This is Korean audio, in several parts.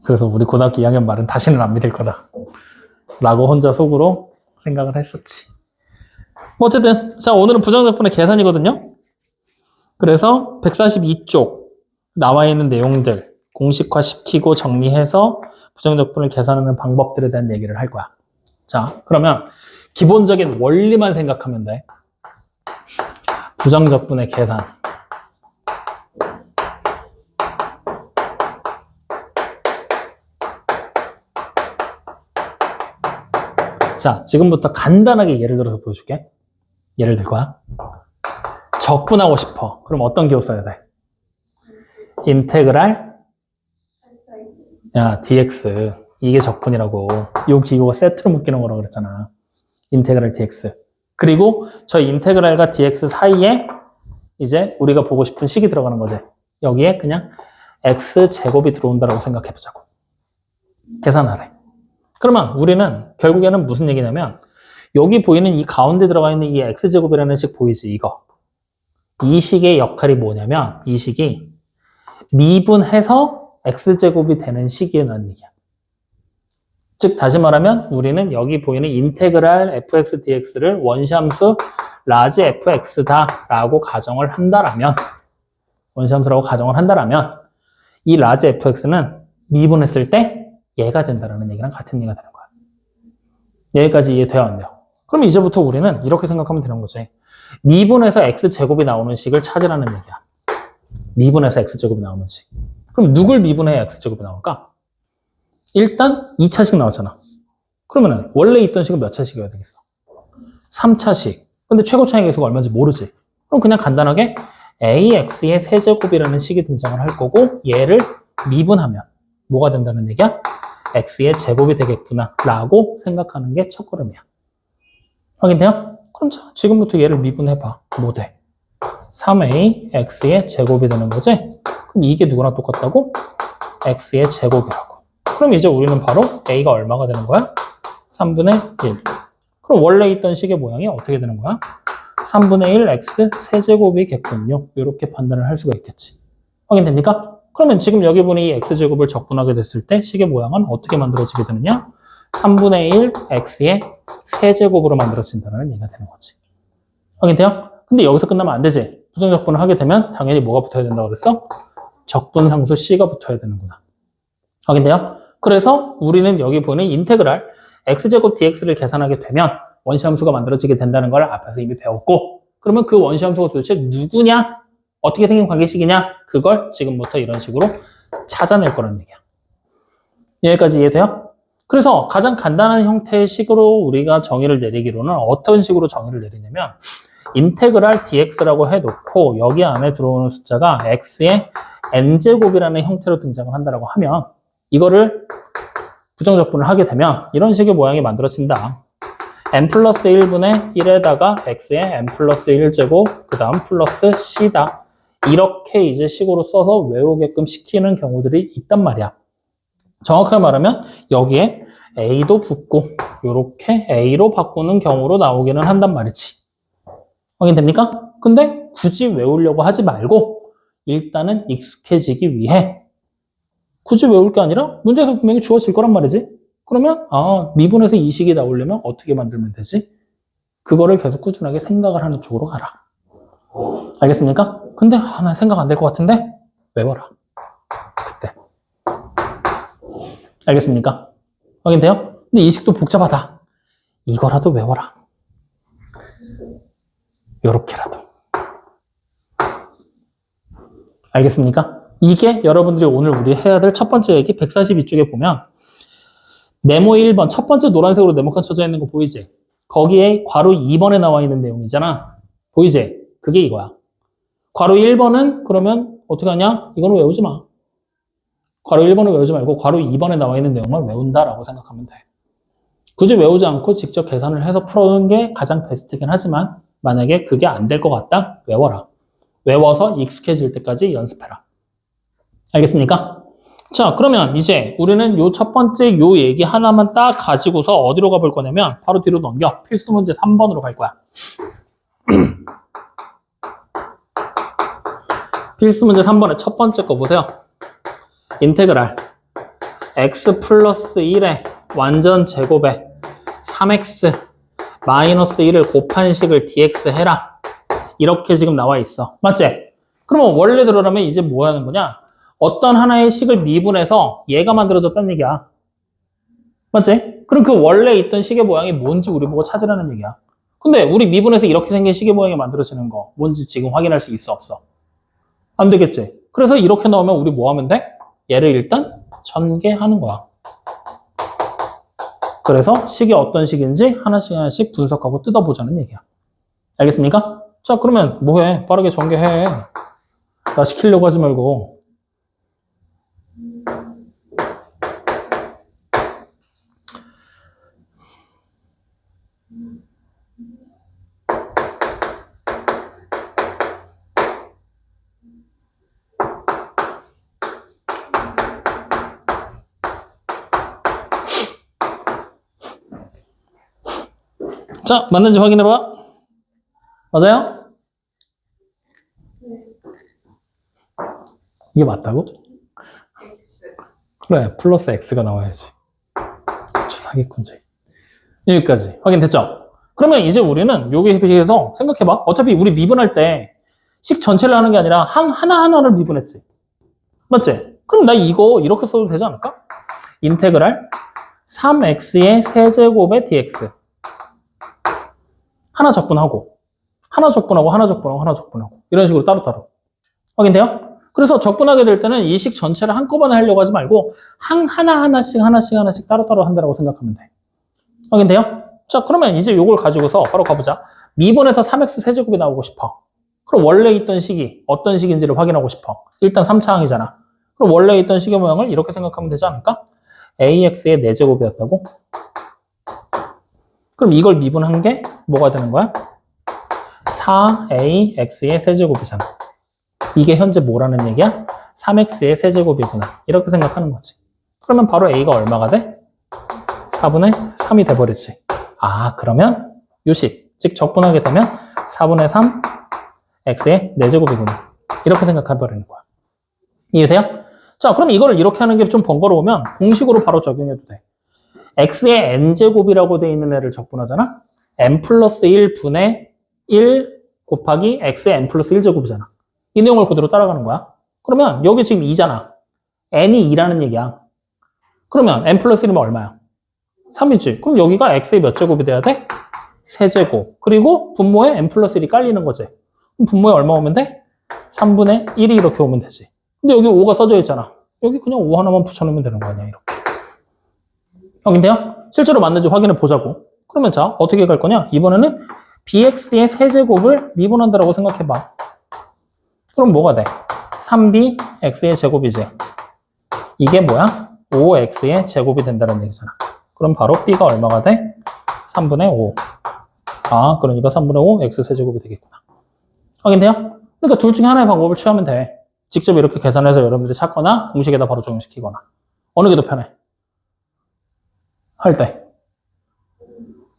그래서 우리 고등학교 2학년 말은 다시는 안 믿을 거다 라고 혼자 속으로 생각을 했었지. 어쨌든 자, 오늘은 부정적분의 계산이거든요. 그래서 142쪽 나와 있는 내용들 공식화시키고 정리해서 부정적분을 계산하는 방법들에 대한 얘기를 할 거야. 자, 그러면 기본적인 원리만 생각하면 돼. 부정적분의 계산. 자, 지금부터 간단하게 예를 들어서 보여줄게. 예를 들 거야. 적분하고 싶어. 그럼 어떤 기호 써야 돼? 인테그랄 dx. 이게 적분이라고. 이 기호가 세트로 묶이는 거라고 그랬잖아. 인테그랄 dx. 그리고 저 인테그랄과 dx 사이에 이제 우리가 보고 싶은 식이 들어가는 거지. 여기에 그냥 x제곱이 들어온다라고 생각해 보자고. 계산하래. 그러면 우리는 결국에는 무슨 얘기냐면 여기 보이는 이 가운데 들어가 있는 이 x제곱이라는 식 보이지? 이거. 이 식의 역할이 뭐냐면 이 식이 미분해서 x제곱이 되는 식이라는 얘기야. 즉 다시 말하면 우리는 여기 보이는 인테그랄 fx dx를 원시함수 라지 fx다 라고 가정을 한다라면 원시함수라고 가정을 한다라면 이 라지 fx는 미분했을 때 얘가 된다라는 얘기랑 같은 얘기가 되는 거야. 여기까지 이해돼요? 안 돼요? 그럼 이제부터 우리는 이렇게 생각하면 되는 거지. 미분해서 x제곱이 나오는 식을 찾으라는 얘기야. 미분해서 x제곱이 나오는 식. 그럼 누굴 미분해야 x제곱이 나올까? 일단 2차식 나왔잖아. 그러면은 원래 있던 식은 몇 차식이어야 되겠어? 3차식. 근데 최고 차이 계수가 얼마인지 모르지. 그럼 그냥 간단하게 ax의 세제곱이라는 식이 등장을 할 거고 얘를 미분하면 뭐가 된다는 얘기야? x의 제곱이 되겠구나 라고 생각하는 게 첫 걸음이야. 확인돼요? 그럼 자, 지금부터 얘를 미분해봐. 뭐 돼? 3a x의 제곱이 되는 거지? 그럼 이게 누구랑 똑같다고? x의 제곱이라고. 그럼 이제 우리는 바로 a가 얼마가 되는 거야? 3분의 1. 그럼 원래 있던 식의 모양이 어떻게 되는 거야? 3분의 1 x 세제곱이겠군요. 이렇게 판단을 할 수가 있겠지. 확인됩니까? 그러면 지금 여기 보니 이 x제곱을 적분하게 됐을 때 식의 모양은 어떻게 만들어지게 되느냐? 3분의 1 x의 세제곱으로 만들어진다는 얘기가 되는 거지. 확인돼요? 근데 여기서 끝나면 안 되지. 부정적분을 하게 되면 당연히 뭐가 붙어야 된다고 그랬어? 적분상수 c가 붙어야 되는구나. 확인돼요? 그래서 우리는 여기 보는 인테그랄 x제곱 dx를 계산하게 되면 원시함수가 만들어지게 된다는 걸 앞에서 이미 배웠고, 그러면 그 원시함수가 도대체 누구냐? 어떻게 생긴 관계식이냐? 그걸 지금부터 이런 식으로 찾아낼 거라는 얘기야. 여기까지 이해돼요? 그래서 가장 간단한 형태의 식으로 우리가 정의를 내리기로는 어떤 식으로 정의를 내리냐면 인테그랄 dx라고 해놓고 여기 안에 들어오는 숫자가 x의 n제곱이라는 형태로 등장을 한다고 하면 이거를 부정적분을 하게 되면 이런 식의 모양이 만들어진다. n 플러스 1분의 1에다가 x의 n 플러스 1제곱 그 다음 플러스 c다. 이렇게 이제 식으로 써서 외우게끔 시키는 경우들이 있단 말이야. 정확하게 말하면 여기에 a도 붙고 이렇게 a로 바꾸는 경우로 나오기는 한단 말이지. 확인됩니까? 근데 굳이 외우려고 하지 말고 일단은 익숙해지기 위해 굳이 외울 게 아니라 문제에서 분명히 주어질 거란 말이지. 그러면 미분에서 이 식이 나오려면 어떻게 만들면 되지? 그거를 계속 꾸준하게 생각을 하는 쪽으로 가라. 알겠습니까? 근데 난 생각 안 될 것 같은데 외워라. 그때. 알겠습니까? 확인돼요? 근데 이 식도 복잡하다. 이거라도 외워라. 요렇게라도. 알겠습니까? 이게 여러분들이 오늘 우리 해야 될 첫 번째 얘기 142쪽에 보면 네모 1번 첫 번째 노란색으로 네모칸 쳐져 있는 거 보이지? 거기에 괄호 2번에 나와 있는 내용이잖아. 보이지? 그게 이거야. 괄호 1번은 그러면 어떻게 하냐? 이거는 외우지 마. 괄호 1번은 외우지 말고 괄호 2번에 나와 있는 내용만 외운다라고 생각하면 돼. 굳이 외우지 않고 직접 계산을 해서 풀어오는 게 가장 베스트긴 하지만 만약에 그게 안 될 것 같다? 외워라. 외워서 익숙해질 때까지 연습해라. 알겠습니까? 자, 그러면 이제 우리는 요 첫 번째 요 얘기 하나만 딱 가지고서 어디로 가볼 거냐면 바로 뒤로 넘겨. 필수 문제 3번으로 갈 거야. 필수 문제 3번의 첫 번째 거 보세요. 인테그랄 x 플러스 1의 완전 제곱에 3x 마이너스 1을 곱한 식을 dx 해라. 이렇게 지금 나와 있어. 맞지? 그러면 원래대로라면 이제 뭐 하는 거냐? 어떤 하나의 식을 미분해서 얘가 만들어졌다는 얘기야. 맞지? 그럼 그 원래 있던 식의 모양이 뭔지 우리 보고 찾으라는 얘기야. 근데 우리 미분해서 이렇게 생긴 식의 모양이 만들어지는 거 뭔지 지금 확인할 수 있어, 없어? 안 되겠지? 그래서 이렇게 넣으면 우리 뭐 하면 돼? 얘를 일단 전개하는 거야. 그래서 식이 어떤 식인지 하나씩 하나씩 분석하고 뜯어보자는 얘기야. 알겠습니까? 자, 그러면 뭐해? 빠르게 전개해. 나 시키려고 하지 말고. 자, 맞는지 확인해봐. 맞아요? 이게 맞다고? 그래, 플러스 x가 나와야지. 사기꾼자. 여기까지 확인됐죠? 그러면 이제 우리는 여기 비해서 생각해봐. 어차피 우리 미분할 때 식 전체를 하는 게 아니라 하나하나를 미분했지. 맞지? 그럼 나 이거 이렇게 써도 되지 않을까? 인테그랄 3x의 세제곱의 dx. 하나 적분하고 하나 적분하고 하나 적분하고 하나 적분하고 이런 식으로 따로따로. 확인돼요? 그래서 적분하게 될 때는 이 식 전체를 한꺼번에 하려고 하지 말고 하나씩 따로따로 한다고 생각하면 돼. 확인돼요? 자, 그러면 이제 이걸 가지고서 바로 가보자. 미분에서 3x 세제곱이 나오고 싶어. 그럼 원래 있던 식이 어떤 식인지를 확인하고 싶어. 일단 3차 항이잖아. 그럼 원래 있던 식의 모양을 이렇게 생각하면 되지 않을까? ax의 4제곱이었다고? 그럼 이걸 미분한 게 뭐가 되는 거야? 4ax의 세제곱이잖아. 이게 현재 뭐라는 얘기야? 3x의 세제곱이구나. 이렇게 생각하는 거지. 그러면 바로 a가 얼마가 돼? 4분의 3이 돼버리지. 아, 그러면 요식, 즉 적분하게 되면 4분의 3 x의 4제곱이구나. 이렇게 생각해버리는 거야. 이해돼요? 자, 그럼 이거를 이렇게 하는 게 좀 번거로우면 공식으로 바로 적용해도 돼. x의 n제곱이라고 돼 있는 애를 적분하잖아? n 플러스 1분의 1 곱하기 x의 n 플러스 1제곱이잖아. 이 내용을 그대로 따라가는 거야. 그러면 여기 지금 2잖아. n이 2라는 얘기야. 그러면 n 플러스 1이면 얼마야? 3이지. 그럼 여기가 x의 몇 제곱이 돼야 돼? 세제곱. 그리고 분모에 n 플러스 1이 깔리는 거지. 그럼 분모에 얼마 오면 돼? 3분의 1이 이렇게 오면 되지. 근데 여기 5가 써져 있잖아. 여기 그냥 5 하나만 붙여놓으면 되는 거 아니야, 이렇게. 확인돼요? 실제로 맞는지 확인해 보자고. 그러면 자, 어떻게 갈 거냐? 이번에는 bx의 세제곱을 미분한다라고 생각해봐. 그럼 뭐가 돼? 3b x의 제곱이지. 이게 뭐야? 5x의 제곱이 된다는 얘기잖아. 그럼 바로 b가 얼마가 돼? 3분의 5. 아, 그러니까 3분의 5 x 세제곱이 되겠구나. 확인돼요? 그러니까 둘 중에 하나의 방법을 취하면 돼. 직접 이렇게 계산해서 여러분들이 찾거나 공식에다 바로 적용시키거나. 어느 게 더 편해? 할 때.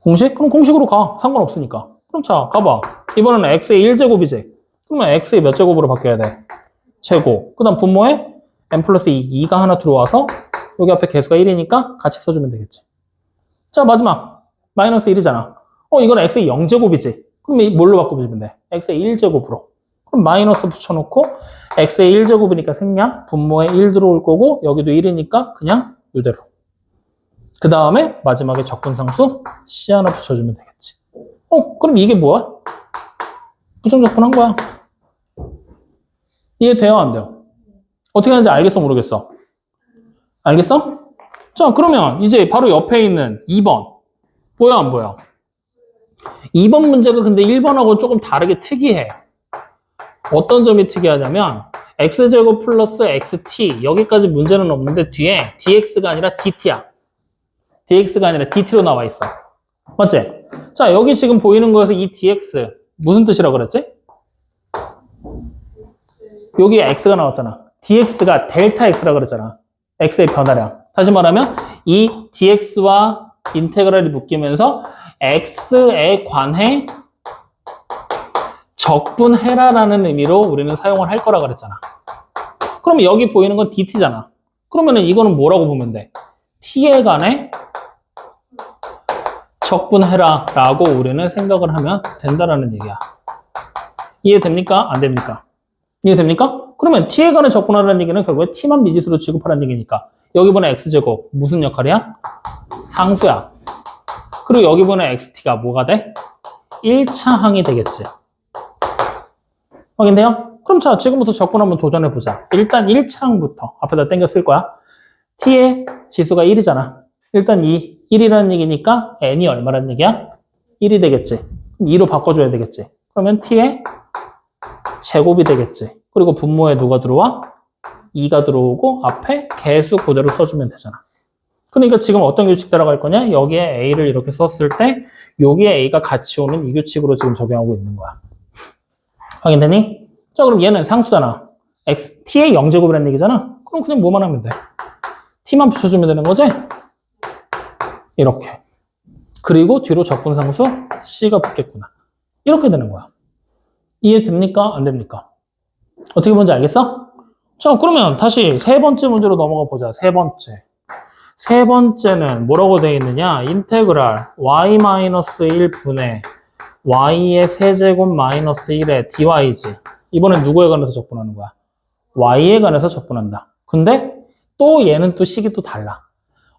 공식? 그럼 공식으로 가. 상관없으니까. 그럼 자, 가봐. 이번에는 x의 1제곱이지. 그러면 x의 몇 제곱으로 바뀌어야 돼? 제곱. 그 다음 분모에 n 플러스 2, 2가 하나 들어와서 여기 앞에 개수가 1이니까 같이 써주면 되겠지. 자, 마지막. 마이너스 1이잖아. 이건 x의 0제곱이지. 그럼 이 뭘로 바꿔주면 돼? x의 1제곱으로. 그럼 마이너스 붙여놓고 x의 1제곱이니까 생략. 분모에 1 들어올 거고 여기도 1이니까 그냥 이대로. 그 다음에 마지막에 적분상수 C 하나 붙여주면 되겠지. 그럼 이게 뭐야? 부정적분한 거야. 이해돼요? 안 돼요? 어떻게 하는지 알겠어? 모르겠어? 알겠어? 자, 그러면 이제 바로 옆에 있는 2번. 보여? 안 보여? 2번 문제가 근데 1번하고 조금 다르게 특이해. 어떤 점이 특이하냐면 x제곱 플러스 xt 여기까지 문제는 없는데 뒤에 dx가 아니라 dt야. dx가 아니라 dt로 나와 있어. 맞지? 자, 여기 지금 보이는 거에서 이 dx 무슨 뜻이라고 그랬지? 여기에 x가 나왔잖아. dx가 델타 x라고 그랬잖아. x의 변화량. 다시 말하면 이 dx와 인테그랄이 묶이면서 x에 관해 적분해라라는 의미로 우리는 사용을 할 거라 그랬잖아. 그럼 여기 보이는 건 dt잖아. 그러면은 이거는 뭐라고 보면 돼? t에 관해 적분해라 라고 우리는 생각을 하면 된다라는 얘기야. 이해됩니까? 안 됩니까? 이해됩니까? 그러면 t에 관해 적분하라는 얘기는 결국에 t만 미지수로 취급하라는 얘기니까 여기 보는 x제곱 무슨 역할이야? 상수야. 그리고 여기 보는 xt가 뭐가 돼? 1차 항이 되겠지. 확인돼요? 그럼 자, 지금부터 적분 한번 도전해보자. 일단 1차 항부터 앞에다 땡겨 쓸 거야. t의 지수가 1이잖아. 일단 1이라는 얘기니까 n이 얼마라는 얘기야? 1이 되겠지. 그럼 2로 바꿔줘야 되겠지. 그러면 t의 제곱이 되겠지. 그리고 분모에 누가 들어와? 2가 들어오고 앞에 개수 그대로 써주면 되잖아. 그러니까 지금 어떤 규칙 따라갈 거냐? 여기에 a를 이렇게 썼을 때 여기에 a가 같이 오는 이 규칙으로 지금 적용하고 있는 거야. 확인되니? 자, 그럼 얘는 상수잖아. t의 0제곱이라는 얘기잖아. 그럼 그냥 뭐만 하면 돼? t만 붙여주면 되는 거지? 이렇게. 그리고 뒤로 적분상수 c가 붙겠구나. 이렇게 되는 거야. 이해됩니까? 안 됩니까? 어떻게 보는지 알겠어? 자, 그러면 다시 세 번째 문제로 넘어가 보자. 세 번째. 세 번째는 뭐라고 되어 있느냐? 인테그랄 y-1 분의 y의 세제곱 마이너스 1의 dy지. 이번엔 누구에 관해서 적분하는 거야? y에 관해서 적분한다. 근데 또 얘는 또 식이 또 달라.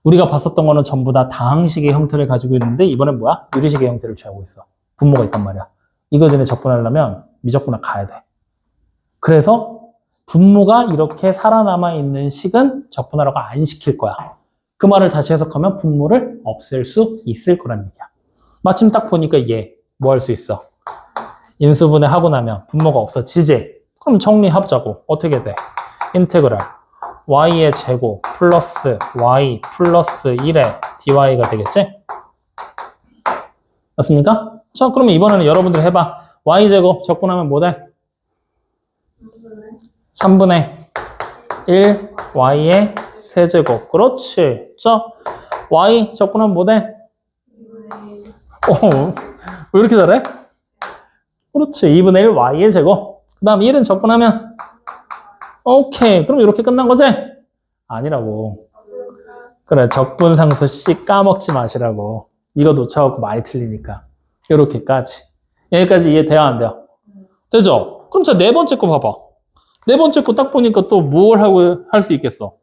우리가 봤었던 거는 전부 다 다항식의 형태를 가지고 있는데 이번엔 뭐야? 유리식의 형태를 취하고 있어. 분모가 있단 말이야. 이거 전에 적분하려면 미적분학 가야 돼. 그래서 분모가 이렇게 살아남아 있는 식은 적분하라고 안 시킬 거야. 그 말을 다시 해석하면 분모를 없앨 수 있을 거란 얘기야. 마침 딱 보니까 얘 뭐 할 수 있어? 인수분해 하고 나면 분모가 없어지지? 그럼 정리해보자고. 어떻게 돼? 인테그랄 y의 제곱 플러스 y 플러스 1의 dy가 되겠지? 맞습니까? 자, 그러면 이번에는 여러분들 해봐. y제곱 적분하면 뭐 돼? 3분의 1 y의 세제곱. 그렇지. 자, y 적분하면 뭐 돼? 왜 이렇게 잘해? 그렇지. 2분의 1 y의 제곱. 그 다음 1은 적분하면 오케이. 그럼 이렇게 끝난 거지? 아니라고. 그래. 적분상수 C 까먹지 마시라고. 이거 놓쳐갖고 많이 틀리니까. 이렇게까지. 여기까지 이해돼요? 안 돼요? 되죠? 그럼 자, 네 번째 거 봐봐. 네 번째 거 딱 보니까 또 뭘 하고 할 수 있겠어?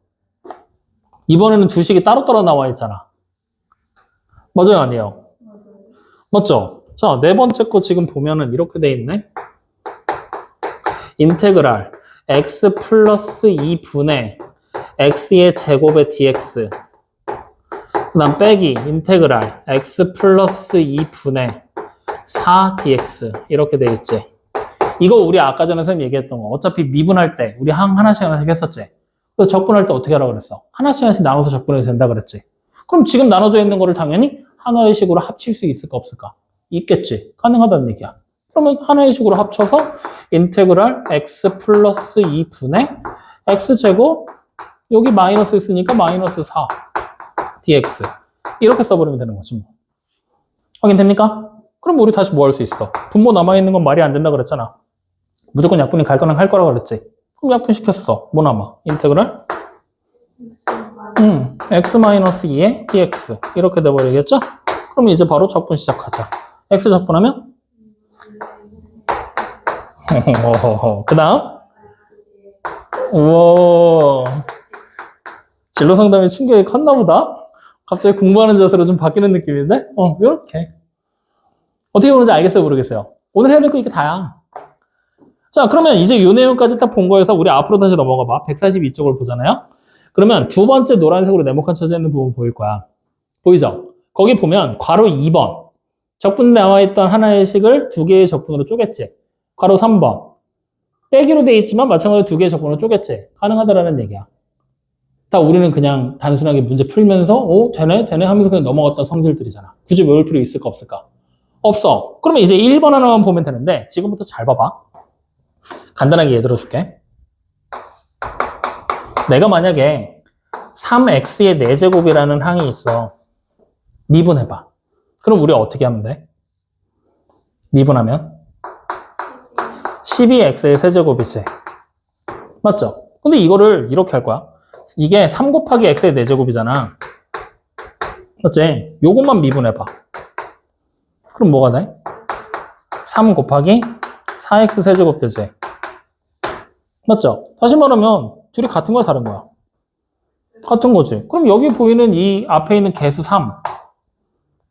이번에는 두 식이 따로따로 나와 있잖아. 맞아요? 아니에요? 맞죠? 자, 네 번째 거 지금 보면은 이렇게 돼 있네. 인테그랄 x 플러스 2분의 x의 제곱의 dx. 그 다음 빼기 인테그랄 x 플러스 2분의 4dx. 이렇게 돼 있지. 이거 우리 아까 전에 선생님 얘기했던 거. 어차피 미분할 때 우리 항 하나씩 했었지. 그래서 적분할 때 어떻게 하라고 그랬어? 하나씩 나눠서 적분해도 된다 그랬지. 그럼 지금 나눠져 있는 거를 당연히 하나의 식으로 합칠 수 있을까 없을까? 있겠지. 가능하다는 얘기야. 그러면 하나의 식으로 합쳐서 인테그랄 x 플러스 2분의 x제곱 여기 마이너스 있으니까 마이너스 4 dx 이렇게 써버리면 되는 거지. 뭐. 확인됩니까? 그럼 우리 다시 뭐 할 수 있어? 분모 남아있는 건 말이 안 된다 그랬잖아. 무조건 약분이 갈 거랑 할 거라고 그랬지. 그럼 약분 시켰어. 뭐 남아? 인테그랄 x-2의 dx 이렇게 돼버리겠죠? 그럼 이제 바로 적분 시작하자. x 적분하면 그 다음 우와 진로 상담의 충격이 컸나 보다. 갑자기 공부하는 자세로 좀 바뀌는 느낌인데 요렇게 어떻게 보는지 알겠어요 모르겠어요? 오늘 해야 될 거 이게 다야. 자, 그러면 이제 이 내용까지 딱 본 거에서 우리 앞으로 다시 넘어가 봐. 142쪽을 보잖아요. 그러면 두 번째 노란색으로 네모칸 쳐져 있는 부분 보일 거야. 보이죠? 거기 보면 괄호 2번 적분 나와 있던 하나의 식을 두 개의 적분으로 쪼갰지. 괄호 3번 빼기로 돼 있지만 마찬가지로 두 개의 적분으로 쪼갰지. 가능하다라는 얘기야. 다 우리는 그냥 단순하게 문제 풀면서 되네 하면서 그냥 넘어갔던 성질들이잖아. 굳이 외울 필요 있을까 없을까? 없어. 그러면 이제 1번 하나만 보면 되는데 지금부터 잘 봐봐. 간단하게 예를 들어줄게. 내가 만약에 3x의 4제곱이라는 항이 있어. 미분해봐. 그럼 우리 어떻게 하면 돼? 미분하면 12x의 세제곱이지. 맞죠? 근데 이거를 이렇게 할 거야. 이게 3 곱하기 x의 4제곱이잖아. 맞지? 요것만 미분해봐. 그럼 뭐가 돼? 3 곱하기 4x 세제곱 되지. 맞죠? 다시 말하면 둘이 같은 거야, 다른 거야? 같은 거지. 그럼 여기 보이는 이 앞에 있는 개수 3.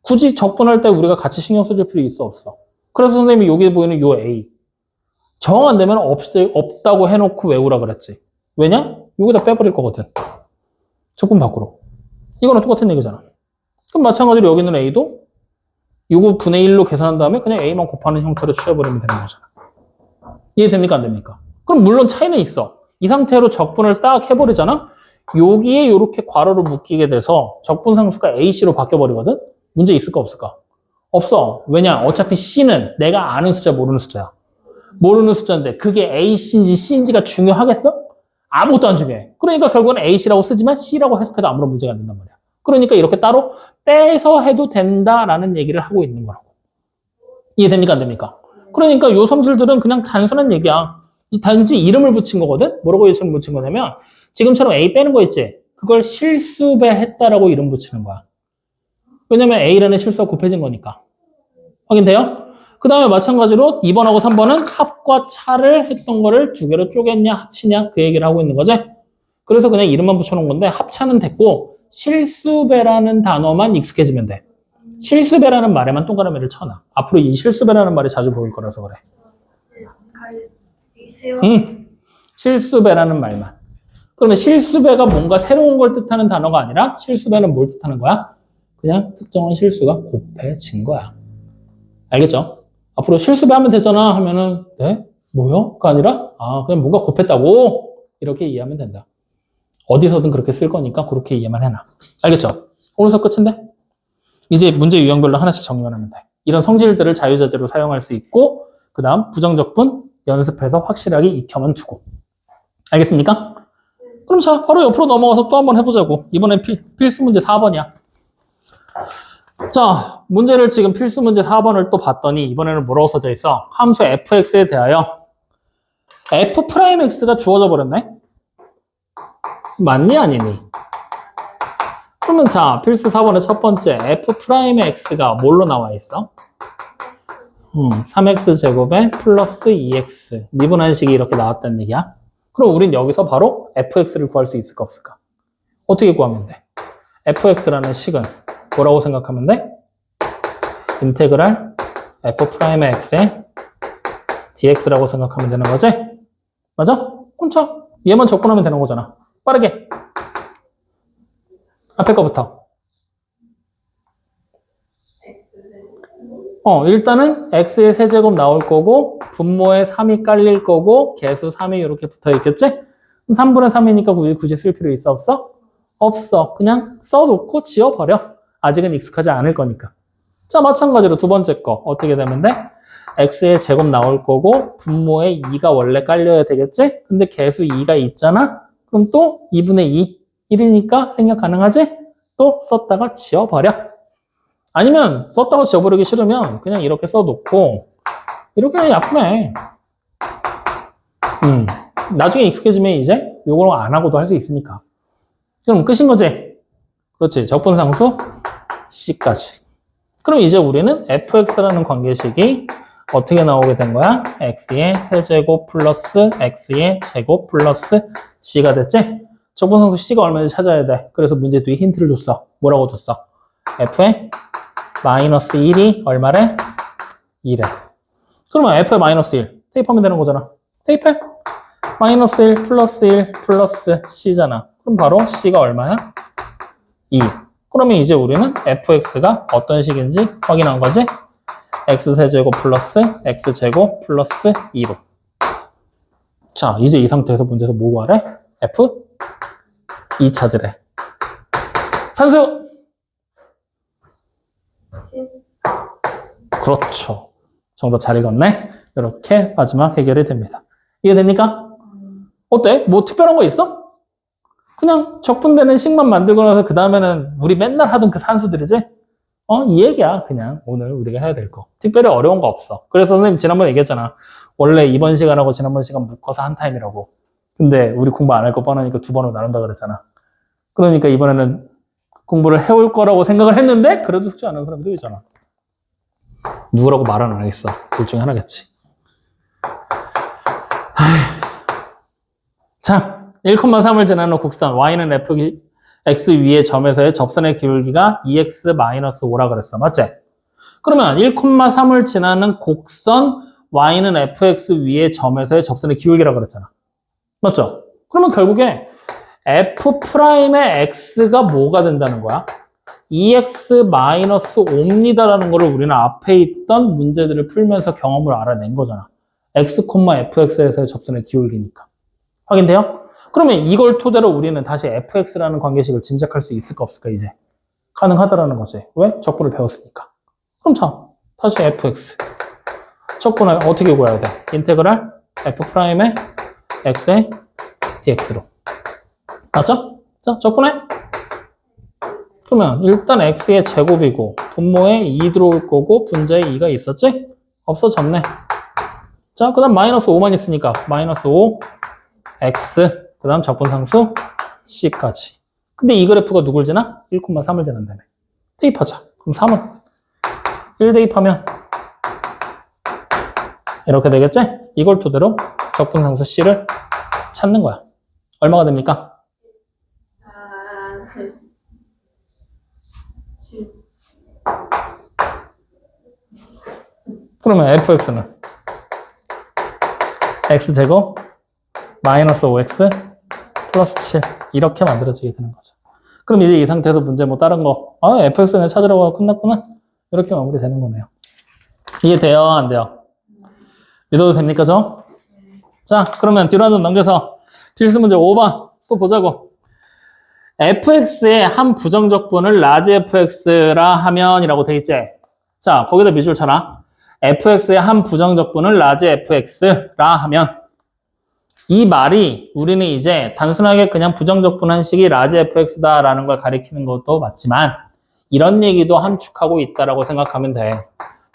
굳이 적분할 때 우리가 같이 신경 써줄 필요 있어, 없어? 그래서 선생님이 여기 보이는 요 A. 정 안 되면 없다고 해놓고 외우라 그랬지. 왜냐? 여기다 빼버릴 거거든. 적분 밖으로. 이거랑 똑같은 얘기잖아. 그럼 마찬가지로 여기 있는 A도 요거 분의 1로 계산한 다음에 그냥 A만 곱하는 형태로 취해버리면 되는 거잖아. 이해됩니까? 안 됩니까? 그럼 물론 차이는 있어. 이 상태로 적분을 딱 해버리잖아? 여기에 이렇게 괄호를 묶이게 돼서 적분상수가 AC로 바뀌어버리거든? 문제 있을까 없을까? 없어. 왜냐? 어차피 C는 내가 아는 숫자 모르는 숫자야. 모르는 숫자인데 그게 AC인지 C인지가 중요하겠어? 아무것도 안 중요해. 그러니까 결국은 AC라고 쓰지만 C라고 해석해도 아무런 문제가 안 된단 말이야. 그러니까 이렇게 따로 빼서 해도 된다라는 얘기를 하고 있는 거라고. 이해됩니까? 안 됩니까? 그러니까 요 성질들은 그냥 단순한 얘기야. 단지 이름을 붙인 거거든? 뭐라고 이름을 붙인 거냐면 지금처럼 A 빼는 거 있지? 그걸 실수배했다라고 이름 붙이는 거야. 왜냐면 A라는 실수가 곱해진 거니까. 확인돼요? 그 다음에 마찬가지로 2번하고 3번은 합과 차를 했던 거를 두 개로 쪼갰냐 합치냐 그 얘기를 하고 있는 거지. 그래서 그냥 이름만 붙여놓은 건데 합차는 됐고 실수배라는 단어만 익숙해지면 돼. 실수배라는 말에만 동그라미를 쳐놔. 앞으로 이 실수배라는 말이 자주 보일 거라서 그래. 응. 실수배라는 말만. 그러면 실수배가 뭔가 새로운 걸 뜻하는 단어가 아니라 실수배는 뭘 뜻하는 거야? 그냥 특정한 실수가 곱해진 거야. 알겠죠? 앞으로 실수배 하면 되잖아 하면은 네? 뭐요?가 아니라 그냥 뭔가 곱했다고 이렇게 이해하면 된다. 어디서든 그렇게 쓸 거니까 그렇게 이해만 해놔. 알겠죠? 오늘 수업 끝인데? 이제 문제 유형별로 하나씩 정리만 하면 돼. 이런 성질들을 자유자재로 사용할 수 있고 그 다음 부정적분 연습해서 확실하게 익혀만 두고. 알겠습니까? 그럼 자 바로 옆으로 넘어가서 또 한번 해보자고. 이번엔 필수 문제 4번이야. 자, 문제를 지금 필수 문제 4번을 또 봤더니 이번에는 뭐라고 써져 있어? 함수 fx에 대하여 f'x가 주어져 버렸네? 맞니 아니니? 그러면 자, 필수 4번의 첫 번째 f'x가 뭘로 나와 있어? 3x제곱에 플러스 2x 미분한 식이 이렇게 나왔다는 얘기야. 그럼 우린 여기서 바로 fx를 구할 수 있을까 없을까? 어떻게 구하면 돼? fx라는 식은 뭐라고 생각하면 돼? 인테그랄 f'x의 dx라고 생각하면 되는 거지? 맞아? 자, 얘만 접근하면 되는 거잖아. 빠르게. 앞에 거부터. 일단은 x의 세제곱 나올 거고 분모에 3이 깔릴 거고 개수 3이 이렇게 붙어 있겠지? 그럼 3분의 3이니까 굳이 쓸 필요 있어 없어? 없어. 그냥 써놓고 지워버려. 아직은 익숙하지 않을 거니까. 자, 마찬가지로 두 번째 거 어떻게 되면 돼? x의 제곱 나올 거고 분모에 2가 원래 깔려야 되겠지? 근데 개수 2가 있잖아? 그럼 또 2분의 2, 1이니까 생각 가능하지? 또 썼다가 지워버려. 아니면 썼다가 지워버리기 싫으면 그냥 이렇게 써놓고 이렇게 약분해. 나중에 익숙해지면 이제 요걸 안 하고도 할 수 있으니까. 그럼 끝인 거지? 그렇지. 적분상수 C까지. 그럼 이제 우리는 fx라는 관계식이 어떻게 나오게 된 거야? x의 세제곱 플러스 x의 제곱 플러스 c가 됐지? 적분상수 c가 얼마인지 찾아야 돼. 그래서 문제 뒤에 힌트를 줬어. 뭐라고 줬어? f의 마이너스 1이 얼마래? 2래. 그러면 f의 마이너스 1 대입하면 되는 거잖아. 대입해. 마이너스 1 플러스 1 플러스 c잖아. 그럼 바로 c가 얼마야? 2. 그러면 이제 우리는 fx가 어떤 식인지 확인한 거지? x세제곱 플러스 x제곱 플러스 2로. 자, 이제 이 상태에서 문제에서 뭐 구하래? f 2 찾으래. 산수! 그렇죠. 정답 잘 읽었네. 이렇게 마지막 해결이 됩니다. 이해됩니까? 어때? 뭐 특별한 거 있어? 그냥 적분되는 식만 만들고 나서 그 다음에는 우리 맨날 하던 그 산수들이지? 이 얘기야. 그냥 오늘 우리가 해야 될 거. 특별히 어려운 거 없어. 그래서 선생님 지난번에 얘기했잖아. 원래 이번 시간하고 지난번 시간 묶어서 한 타임이라고. 근데 우리 공부 안 할 거 뻔하니까 2번으로 나눈다 그랬잖아. 그러니까 이번에는 공부를 해올 거라고 생각을 했는데 그래도 숙제 안 하는 사람도 있잖아. 누구라고 말은 안 하겠어. 둘 중에 하나겠지. 자, 1,3을 지나는 곡선 y는 fx 위의 점에서의 접선의 기울기가 2x-5라 그랬어. 맞지? 그러면 1,3을 지나는 곡선 y는 fx 위의 점에서의 접선의 기울기라 그랬잖아. 맞죠? 그러면 결국에 f'의 x가 뭐가 된다는 거야? 2x-5입니다라는 거를 우리는 앞에 있던 문제들을 풀면서 경험으로 알아낸 거잖아. x, fx에서의 접선의 기울기니까. 확인돼요? 그러면 이걸 토대로 우리는 다시 fx라는 관계식을 짐작할 수 있을까 없을까 이제? 가능하다라는 거지. 왜? 적분을 배웠으니까. 그럼 자, 다시 fx. 적분을 어떻게 구해야 돼? 인테그랄 f'의 x의 dx로. 맞죠? 자, 적분해. 그러면 일단 x의 제곱이고 분모에 2 들어올 거고 분자에 2가 있었지? 없어졌네. 자, 그 다음 마이너스 5만 있으니까 마이너스 5 x 그 다음 적분상수 c까지. 근데 이 그래프가 누굴 지나? 1,3을 지난다며. 대입하자. 그럼 3은 1 대입하면 이렇게 되겠지? 이걸 토대로 적분상수 c를 찾는 거야. 얼마가 됩니까? 그러면 fx는 x제곱 마이너스 5x 플러스 7 이렇게 만들어지게 되는 거죠. 그럼 이제 이 상태에서 문제 뭐 다른 거 fx 그냥 찾으라고 하고 끝났구나? 이렇게 마무리되는 거네요. 이게 돼요? 안 돼요? 믿어도 됩니까 저? 자, 그러면 뒤로 한번 넘겨서 필수 문제 5번 또 보자고. fx의 한 부정적분을 라지 fx라 하면 이라고 돼 있지? 자, 거기다 미줄 쳐라. fx의 한 부정적분을 라지 fx라 하면 이 말이 우리는 이제 단순하게 그냥 부정적분한 식이 라지 fx다라는 걸 가리키는 것도 맞지만 이런 얘기도 함축하고 있다라고 생각하면 돼.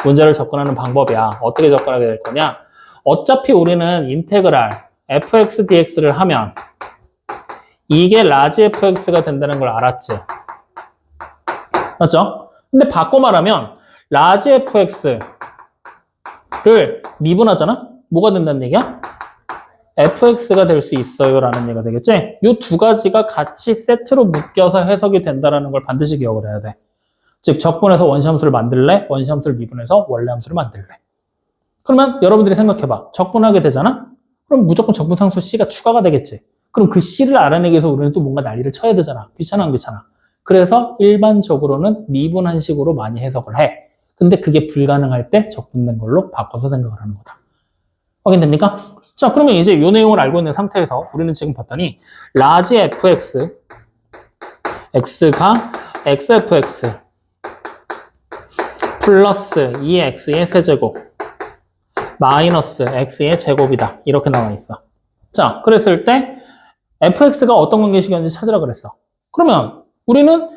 문제를 접근하는 방법이야. 어떻게 접근하게 될 거냐? 어차피 우리는 인테그랄 fx dx를 하면 이게 라지 fx가 된다는 걸 알았지. 맞죠? 근데 바꿔 말하면 라지 fx를 미분하잖아? 뭐가 된다는 얘기야? fx가 될 수 있어요 라는 얘기가 되겠지? 이 두 가지가 같이 세트로 묶여서 해석이 된다는 걸 반드시 기억을 해야 돼. 즉 적분해서 원시함수를 만들래? 원시함수를 미분해서 원래함수를 만들래? 그러면 여러분들이 생각해봐. 적분하게 되잖아? 그럼 무조건 적분상수 c가 추가가 되겠지. 그럼 그 c를 알아내기 위해서 우리는 또 뭔가 난리를 쳐야 되잖아. 귀찮아 안 귀찮아? 그래서 일반적으로는 미분한 식으로 많이 해석을 해. 근데 그게 불가능할 때 적분된 걸로 바꿔서 생각을 하는 거다. 확인됩니까? 자, 그러면 이제 이 내용을 알고 있는 상태에서 우리는 지금 봤더니 라지 fx x가 xfx 플러스 2x의 세제곱 마이너스 x의 제곱이다. 이렇게 나와 있어. 자, 그랬을 때 fx가 어떤 관계식이었는지 찾으라 그랬어. 그러면 우리는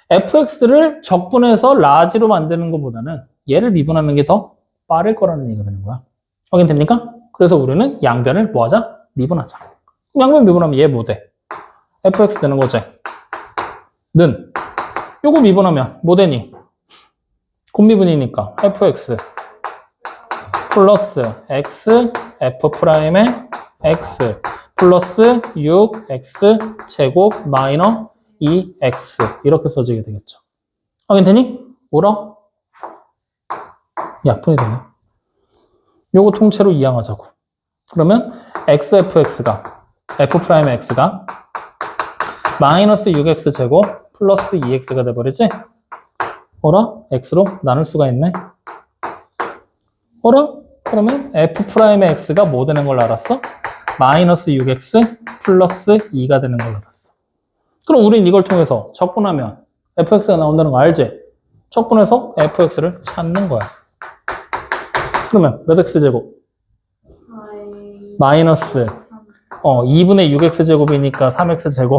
fx를 적분해서 라지로 만드는 것보다는 얘를 미분하는 게 더 빠를 거라는 얘기가 되는 거야. 확인됩니까? 그래서 우리는 양변을 뭐 하자? 미분하자. 양변 미분하면 얘 뭐 돼? fx 되는 거지. 는 요거 미분하면 뭐 되니? 곱미분이니까 fx 플러스 x f'의 x 플러스 6x 제곱 마이너 2x 이렇게 써지게 되겠죠. 확인되니? 뭐라? 약분이 되네. 요거 통째로 이항하자고. 그러면 xfx가 f'의 x가 마이너스 6x 제곱 플러스 2x가 돼버리지? 어라? x로 나눌 수가 있네. 어라? 그러면 f'의 x가 뭐 되는 걸 알았어? 마이너스 6x 플러스 2가 되는 걸 알았어. 그럼 우린 이걸 통해서 적분하면 fx가 나온다는 거 알지? 적분해서 fx를 찾는 거야. 그러면 몇 x제곱? 마이너스 2분의 6x제곱이니까 3x제곱.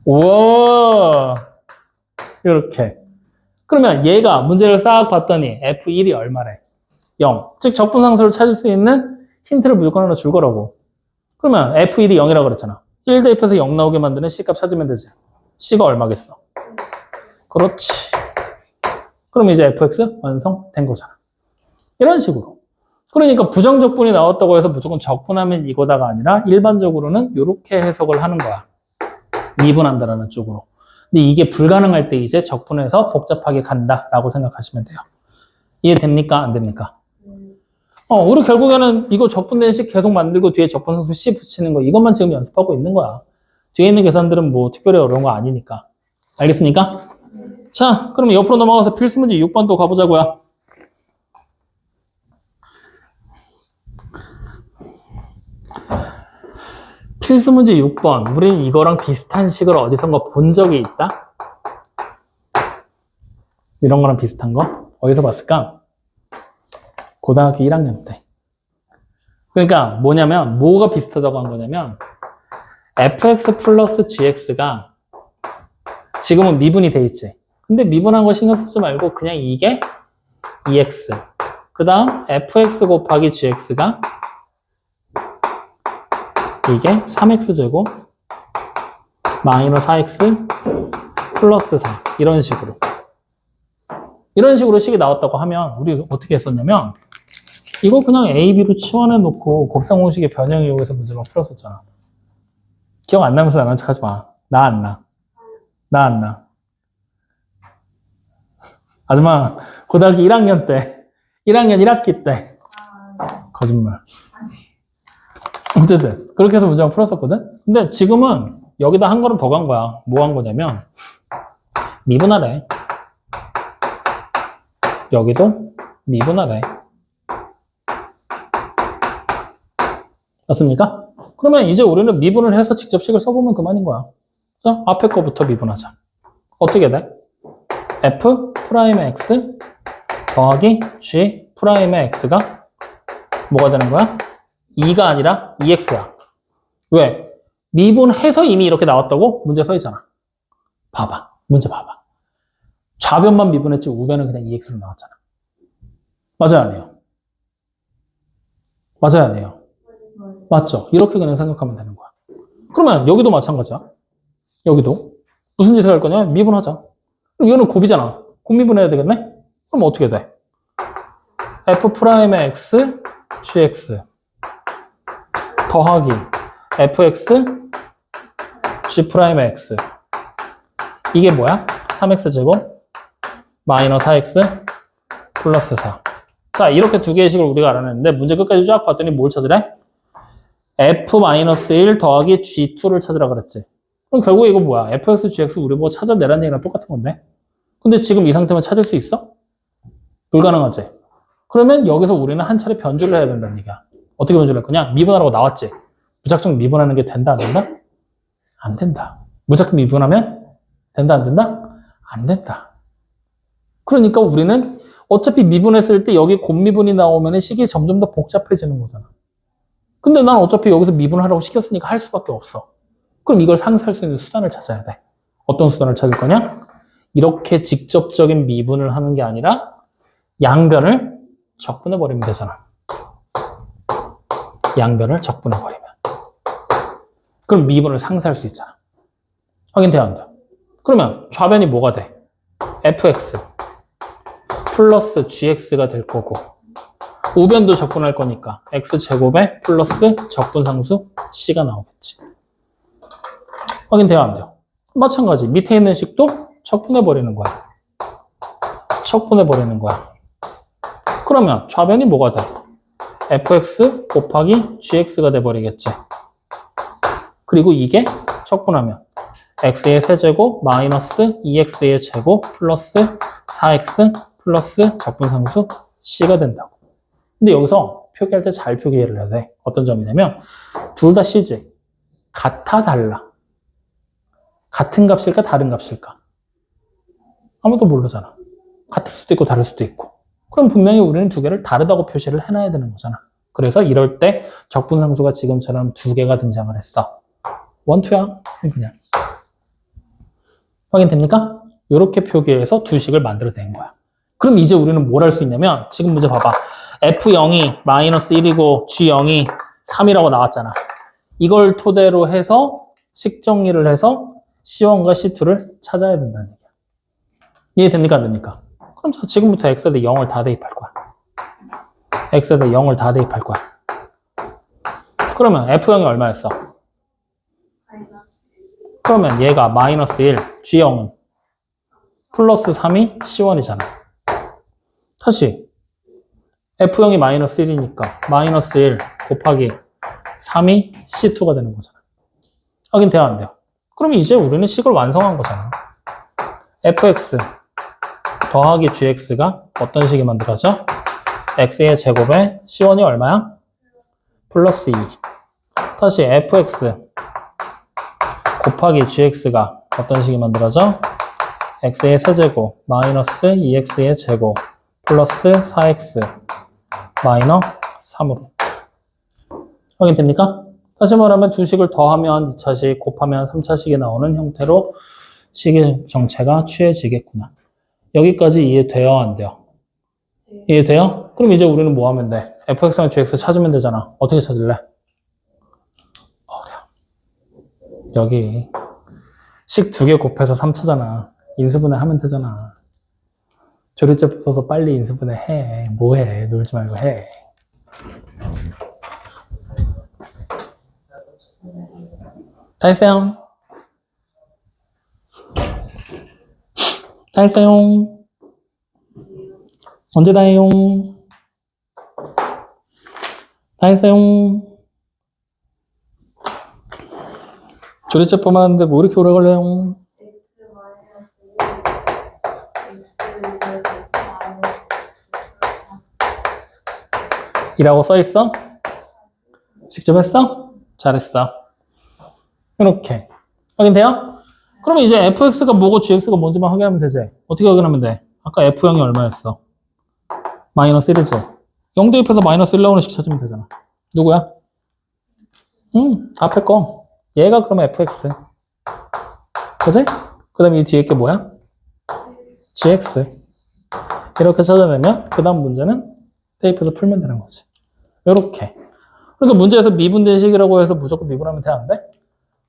우와! 이렇게. 그러면 얘가 문제를 싹 봤더니 f1이 얼마래? 0. 즉 적분상수를 찾을 수 있는 힌트를 무조건 하나 줄 거라고. 그러면 F1이 0이라고 그랬잖아. 1 대입해서 0 나오게 만드는 C값 찾으면 되지. C가 얼마겠어? 그렇지. 그럼 이제 fx 완성된 거잖아. 이런 식으로. 그러니까 부정적분이 나왔다고 해서 무조건 적분하면 이거다가 아니라 일반적으로는 이렇게 해석을 하는 거야. 미분한다라는 쪽으로. 근데 이게 불가능할 때 이제 적분해서 복잡하게 간다라고 생각하시면 돼요. 이해됩니까? 안 됩니까? 우리 결국에는 이거 적분된 식 계속 만들고 뒤에 적분상수 C 붙이는 거 이것만 지금 연습하고 있는 거야. 뒤에 있는 계산들은 뭐 특별히 어려운 거 아니니까. 알겠습니까? 자, 그럼 옆으로 넘어가서 필수 문제 6번 또 가보자고요. 필수 문제 6번. 우리는 이거랑 비슷한 식을 어디선가 본 적이 있다? 이런 거랑 비슷한 거? 어디서 봤을까? 고등학교 1학년 때. 그러니까 뭐냐면 뭐가 비슷하다고 한 거냐면 fx 플러스 gx가 지금은 미분이 돼 있지. 근데 미분한 거 신경 쓰지 말고 그냥 이게 2x. 그 다음 fx 곱하기 gx가 이게 3x제곱 마이너스 4x 플러스 4 이런 식으로 식이 나왔다고 하면 우리 어떻게 했었냐면 이거 그냥 a, b로 치환해 놓고 곱셈공식의 변형 이용해서 문제 막 풀었었잖아. 기억 안 나면서 나간 척 하지 마. 나 안 나. 나 안 나. 아줌마 고등학교 1학년 때 1학년 1학기 때 거짓말. 어쨌든 그렇게 해서 문제만 풀었었거든. 근데 지금은 여기다 한 걸음 더 간 거야. 뭐 한 거냐면 미분하래. 여기도 미분하래. 맞습니까? 그러면 이제 우리는 미분을 해서 직접 식을 써보면 그만인 거야. 자, 앞에 거부터 미분하자. 어떻게 돼? f 프라임의 x 더하기 g 프라임의 x가 뭐가 되는 거야? 2가 아니라 2x야. 왜? 미분해서 이미 이렇게 나왔다고? 문제 써 있잖아. 봐봐. 문제 봐봐. 좌변만 미분했지 우변은 그냥 2x로 나왔잖아. 맞아요, 안 해요? 맞아요, 안 해요? 맞죠? 이렇게 그냥 생각하면 되는 거야. 그러면 여기도 마찬가지야. 여기도. 무슨 짓을 할 거냐면 미분하자. 그럼 이거는 곱이잖아. 곱 미분해야 되겠네? 그럼 어떻게 돼? f 프라임의 x, gx 더하기 fx, g 프라임의 x 이게 뭐야? 3x제곱 마이너스 4x 플러스 4. 자, 이렇게 두 개의 식을 우리가 알아냈는데 문제 끝까지 쫙 봤더니 뭘 찾으래? f-1 더하기 g2를 찾으라 그랬지. 그럼 결국 이거 뭐야? fx, gx 우리 뭐 찾아내라는 얘기랑 똑같은 건데. 근데 지금 이 상태만 찾을 수 있어? 불가능하지. 그러면 여기서 우리는 한 차례 변주를 해야 된다는 얘기야. 어떻게 변주를 할 거냐? 미분하라고 나왔지. 무작정 미분하는 게 된다, 안 된다? 안 된다. 무작정 미분하면 된다, 안 된다? 안 된다. 그러니까 우리는 어차피 미분했을 때 여기 곱미분이 나오면 식이 점점 더 복잡해지는 거잖아. 근데 난 어차피 여기서 미분하라고 시켰으니까 할 수밖에 없어. 그럼 이걸 상쇄할 수 있는 수단을 찾아야 돼. 어떤 수단을 찾을 거냐? 이렇게 직접적인 미분을 하는 게 아니라 양변을 적분해버리면 되잖아. 양변을 적분해버리면. 그럼 미분을 상쇄할 수 있잖아. 확인돼야 한다. 그러면 좌변이 뭐가 돼? fx 플러스 gx가 될 거고 우변도 적분할 거니까 x제곱에 플러스 적분상수 c가 나오겠지. 확인돼야 안 돼요? 마찬가지 밑에 있는 식도 적분해버리는 거야. 적분해버리는 거야. 그러면 좌변이 뭐가 돼? fx 곱하기 gx가 돼버리겠지. 그리고 이게 적분하면 x의 세제곱 마이너스 2x의 제곱 플러스 4x 플러스 적분상수 c가 된다고. 근데 여기서 표기할 때 잘 표기를 해야 돼. 어떤 점이냐면 둘 다 c지. 같아 달라. 같은 값일까 다른 값일까? 아무도 모르잖아. 같을 수도 있고 다를 수도 있고. 그럼 분명히 우리는 두 개를 다르다고 표시를 해놔야 되는 거잖아. 그래서 이럴 때 적분상수가 지금처럼 두 개가 등장을 했어. 원투야. 그냥. 확인됩니까? 이렇게 표기해서 두 식을 만들어낸 거야. 그럼 이제 우리는 뭘 할 수 있냐면 지금 문제 봐봐. F0이 마이너스 1이고 G0이 3이라고 나왔잖아. 이걸 토대로 해서 식 정리를 해서 C1과 C2를 찾아야 된다는 얘기야. 이해됩니까? 안 됩니까? 그럼 자, 지금부터 x에 대해 0을 다 대입할 거야. x에 대해 0을 다 대입할 거야. 그러면 f0이 얼마였어? 그러면 얘가 마이너스 1, g0은 플러스 3이 C1이잖아. 다시 f0이 마이너스 1이니까 마이너스 1 곱하기 3이 C2가 되는 거잖아. 확인 돼야 안 돼요? 그럼 이제 우리는 식을 완성한 거잖아. fx 더하기 gx가 어떤 식이 만들어져? x의 제곱에 C1이 얼마야? 플러스 2. 다시 fx 곱하기 gx가 어떤 식이 만들어져? x의 세제곱 마이너스 2x의 제곱 플러스 4x 마이너 3으로. 확인됩니까? 다시 말하면 두 식을 더하면 2차식, 곱하면 3차식이 나오는 형태로 식의 정체가 취해지겠구나. 여기까지 이해돼요? 안 돼요? 이해돼요? 그럼 이제 우리는 뭐 하면 돼? fx랑 gx 찾으면 되잖아. 어떻게 찾을래? 여기 식 2개 곱해서 3차잖아. 인수분해 하면 되잖아. 조리제 써서 빨리 인수분해 해. 뭐해? 놀지 말고 해. 다 했어요. 다 했어요. 언제 다 해요? 다 했어요. 조리제법 하는데 뭐 이렇게 오래 걸려요? 이라고 써있어? 직접 했어? 잘했어. 이렇게. 확인돼요? 그러면 이제 fx가 뭐고 gx가 뭔지만 확인하면 되지. 어떻게 확인하면 돼? 아까 f0이 얼마였어? 마이너스 1이지. 0 대입해서 마이너스 1 나오는 식 찾으면 되잖아. 누구야? 앞에 거. 얘가 그러면 fx. 그지? 그 다음에 이 뒤에 게 뭐야? gx. 이렇게 찾아내면 그 다음 문제는 대입해서 풀면 되는 거지. 이렇게. 그러니까 문제에서 미분된 식이라고 해서 무조건 미분하면 돼? 안 돼?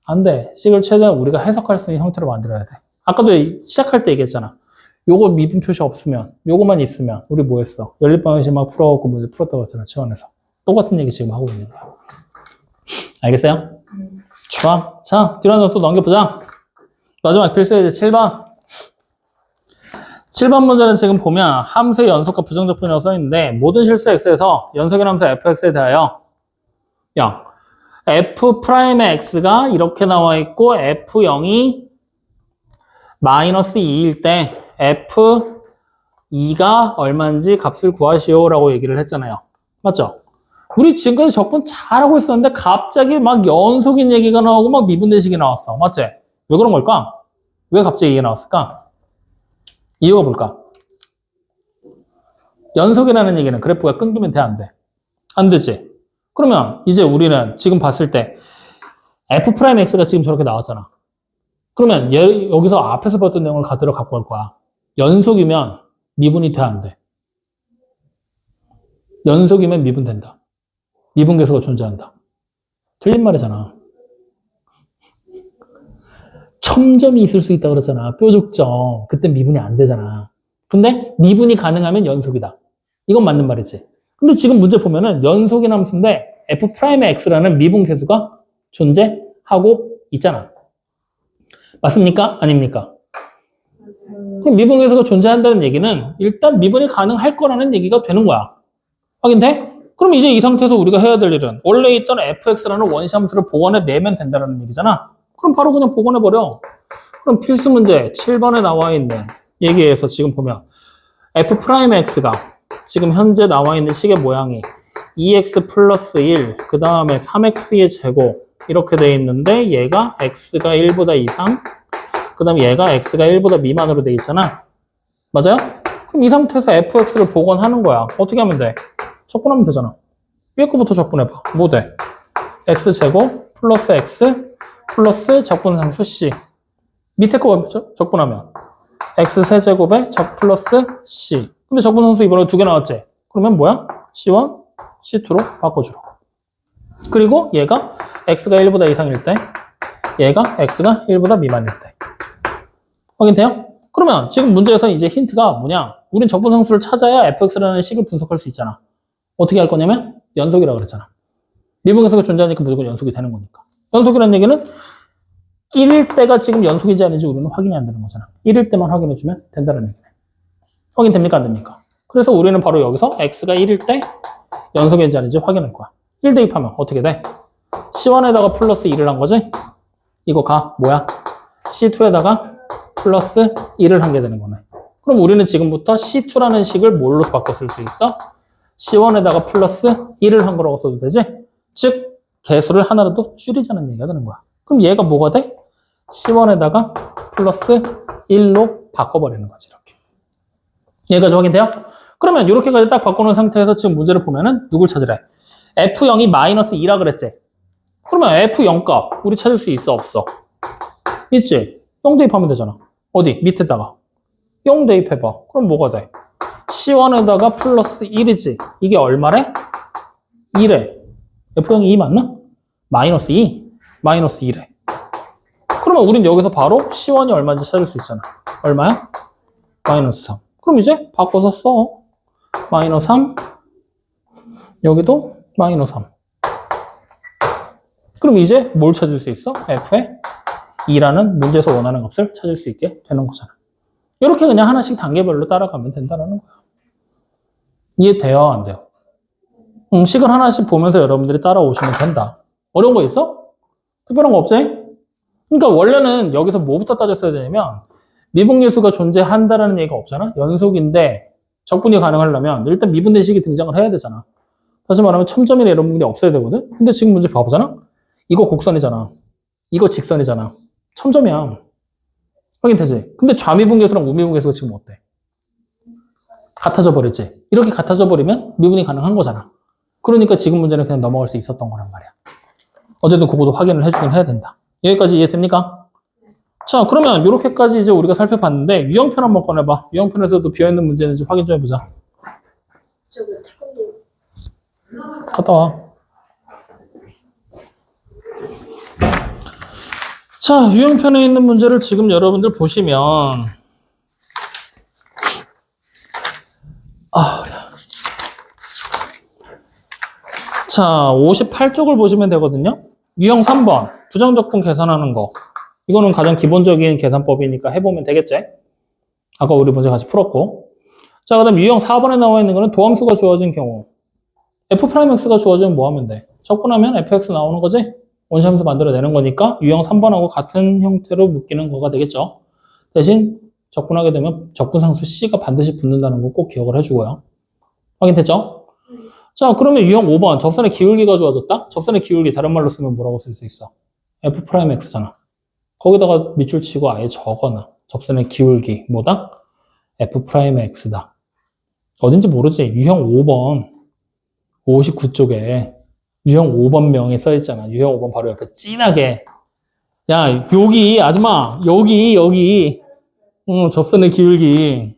안 돼. 식을 최대한 우리가 해석할 수 있는 형태로 만들어야 돼. 아까도 시작할 때 얘기했잖아. 요거 미분 표시 없으면, 요거만 있으면 우리 뭐 했어? 연립방정식 막 풀어갖고 문제 풀었다고 했잖아. 치원에서. 똑같은 얘기 지금 하고 있는 거야. 알겠어요? 좋아. 자, 뒤로 또 넘겨보자. 마지막 필수예제 7번. 7번 문제는 지금 보면 함수의 연속과 부정적분이라고 써있는데 모든 실수 x에서 연속의 함수 fx에 대하여 f'의 x가 이렇게 나와 있고 f0이 마이너스 2일 때 f2가 얼마인지 값을 구하시오 라고 얘기를 했잖아요. 맞죠? 우리 지금까지 적분 잘하고 있었는데 갑자기 막 연속인 얘기가 나오고 막 미분대식이 나왔어. 맞지? 왜 그런 걸까? 왜 갑자기 이게 나왔을까? 이유가 뭘까? 연속이라는 얘기는 그래프가 끊기면 돼, 안 돼? 안 되지? 그러면 이제 우리는 지금 봤을 때 f'x가 지금 저렇게 나왔잖아. 그러면 여기서 앞에서 봤던 내용을 그대로 갖고 올 거야. 연속이면 미분이 돼, 안 돼? 연속이면 미분된다. 미분계수가 존재한다. 틀린 말이잖아. 첨점이 있을 수 있다 그랬잖아. 뾰족점. 그때 미분이 안 되잖아. 근데 미분이 가능하면 연속이다. 이건 맞는 말이지. 근데 지금 문제 보면은 연속인 함수인데 f'의 x라는 미분 계수가 존재하고 있잖아. 맞습니까? 아닙니까? 그럼 미분 계수가 존재한다는 얘기는 일단 미분이 가능할 거라는 얘기가 되는 거야. 확인돼? 그럼 이제 이 상태에서 우리가 해야 될 일은 원래 있던 fx라는 원시 함수를 복원해내면 된다는 얘기잖아. 그럼 바로 그냥 복원해버려. 그럼 필수 문제 7번에 나와 있는 얘기에서 지금 보면 f'x가 지금 현재 나와 있는 식의 모양이 2x 플러스 1, 그 다음에 3x의 제곱 이렇게 돼 있는데 얘가 x가 1보다 이상, 그 다음에 얘가 x가 1보다 미만으로 돼 있잖아. 맞아요? 그럼 이 상태에서 fx를 복원하는 거야. 어떻게 하면 돼? 적분하면 되잖아. 위에 거부터 적분해봐. 뭐 돼? x제곱 플러스 x 플러스 적분상수 c. 밑에 거 적분하면 x세제곱에 적 플러스 c. 근데 적분상수 이번에 2개 나왔지? 그러면 뭐야? c1, c2로 바꿔주라. 그리고 얘가 x가 1보다 이상일 때, 얘가 x가 1보다 미만일 때. 확인돼요? 그러면 지금 문제에서 이제 힌트가 뭐냐? 우린 적분상수를 찾아야 fx라는 식을 분석할 수 있잖아. 어떻게 할 거냐면 연속이라고 그랬잖아. 미분계수가 존재하니까 무조건 연속이 되는 거니까. 연속이라는 얘기는 1일 때가 지금 연속이지 않은지 우리는 확인이 안 되는 거잖아. 1일 때만 확인해주면 된다는 얘기네. 확인됩니까? 안 됩니까? 그래서 우리는 바로 여기서 x가 1일 때 연속인지 아닌지 확인할 거야. 1 대입하면 어떻게 돼? C1에다가 플러스 1을 한 거지? 이거 뭐야? C2에다가 플러스 1을 한 게 되는 거네. 그럼 우리는 지금부터 C2라는 식을 뭘로 바꿔 쓸 수 있어? C1에다가 플러스 1을 한 거라고 써도 되지? 즉, 개수를 하나라도 줄이자는 얘기가 되는 거야. 그럼 얘가 뭐가 돼? C1에다가 플러스 1로 바꿔버리는 거지, 이렇게. 얘가 확인돼요? 그러면 이렇게까지 딱 바꿔놓은 상태에서 지금 문제를 보면은 누굴 찾으래? F0이 마이너스 2라 그랬지? 그러면 F0 값 우리 찾을 수 있어, 없어? 있지? 0 대입하면 되잖아. 어디? 밑에다가 0 대입해봐. 그럼 뭐가 돼? C1에다가 플러스 1이지. 이게 얼마래? 2래. F0이 2 맞나? 마이너스 2? 마이너스 2래. 그러면 우린 여기서 바로 C1이 얼마인지 찾을 수 있잖아. 얼마야? 마이너스 3. 그럼 이제 바꿔서 써. 마이너스 3. 여기도 마이너스 3. 그럼 이제 뭘 찾을 수 있어? F의 2라는 문제에서 원하는 값을 찾을 수 있게 되는 거잖아. 이렇게 그냥 하나씩 단계별로 따라가면 된다는 거야. 이해돼요? 안 돼요? 식을 하나씩 보면서 여러분들이 따라오시면 된다. 어려운 거 있어? 특별한 거 없지? 그러니까 원래는 여기서 뭐부터 따졌어야 되냐면 미분계수가 존재한다라는 얘기가 없잖아? 연속인데 적분이 가능하려면 일단 미분대식이 등장을 해야 되잖아. 다시 말하면 첨점이나 이런 부분이 없어야 되거든? 근데 지금 문제 봐보잖아? 이거 곡선이잖아. 이거 직선이잖아. 첨점이야. 확인되지? 근데 좌미분계수랑 우미분계수가 지금 어때? 같아져 버렸지? 이렇게 같아져 버리면 미분이 가능한 거잖아. 그러니까 지금 문제는 그냥 넘어갈 수 있었던 거란 말이야. 어쨌든 그것도 확인을 해주긴 해야 된다. 여기까지 이해됩니까? 자, 그러면 이렇게까지 이제 우리가 살펴봤는데 유형편 한번 꺼내봐. 유형편에서도 비어있는 문제는 좀 확인 좀 해보자. 저기 태권도 갔다 와. 자, 유형편에 있는 문제를 지금 여러분들 보시면 자, 58쪽을 보시면 되거든요. 유형 3번 부정적분 계산하는 거. 이거는 가장 기본적인 계산법이니까 해보면 되겠지? 아까 우리 문제 같이 풀었고. 자, 그 다음 유형 4번에 나와 있는 거는 도함수가 주어진 경우 F'X가 주어지면 뭐 하면 돼? 적분하면 Fx 나오는 거지? 원시함수 만들어내는 거니까 유형 3번하고 같은 형태로 묶이는 거가 되겠죠. 대신 적분하게 되면 적분상수 C가 반드시 붙는다는 거 꼭 기억을 해주고요. 확인됐죠? 자, 그러면 유형 5번 접선의 기울기가 주어졌다? 접선의 기울기 다른 말로 쓰면 뭐라고 쓸 수 있어? F'X잖아. 거기다가 밑줄 치고 아예 적어놔. 접선의 기울기 뭐다? F'X다. 어딘지 모르지? 유형 5번 59쪽에 유형 5번명이 써있잖아. 유형 5번 바로 옆에 진하게. 야, 여기 아줌마 여기 접선의 기울기.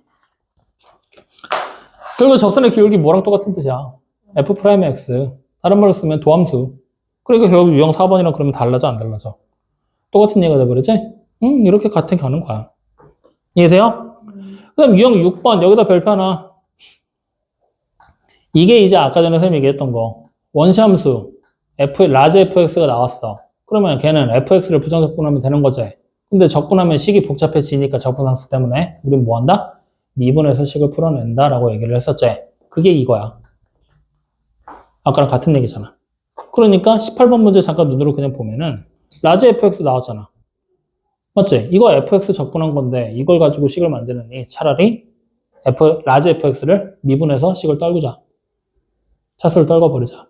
그리고 접선의 기울기 뭐랑 똑같은 뜻이야? F'X. 다른 말로 쓰면 도함수. 그러니까 결국 유형 4번이랑 그러면 달라져 안 달라져? 똑같은 얘기가 돼버리지? 이렇게 같은 가는 거야. 이해돼요? 그 다음 유형 6번 여기다 별표 하나. 이게 이제 아까 전에 선생님이 얘기했던 거. 원시함수 라지 fx가 나왔어. 그러면 걔는 fx를 부정적분하면 되는 거지. 근데 적분하면 식이 복잡해지니까 적분함수 때문에 우린 뭐 한다? 미분해서 식을 풀어낸다 라고 얘기를 했었지. 그게 이거야. 아까랑 같은 얘기잖아. 그러니까 18번 문제 잠깐 눈으로 그냥 보면은 라지 fx 나왔잖아. 맞지? 이거 fx 적분한 건데 이걸 가지고 식을 만드느니 차라리 라지 fx를 미분해서 식을 떨구자. 차수를 떨궈버리자.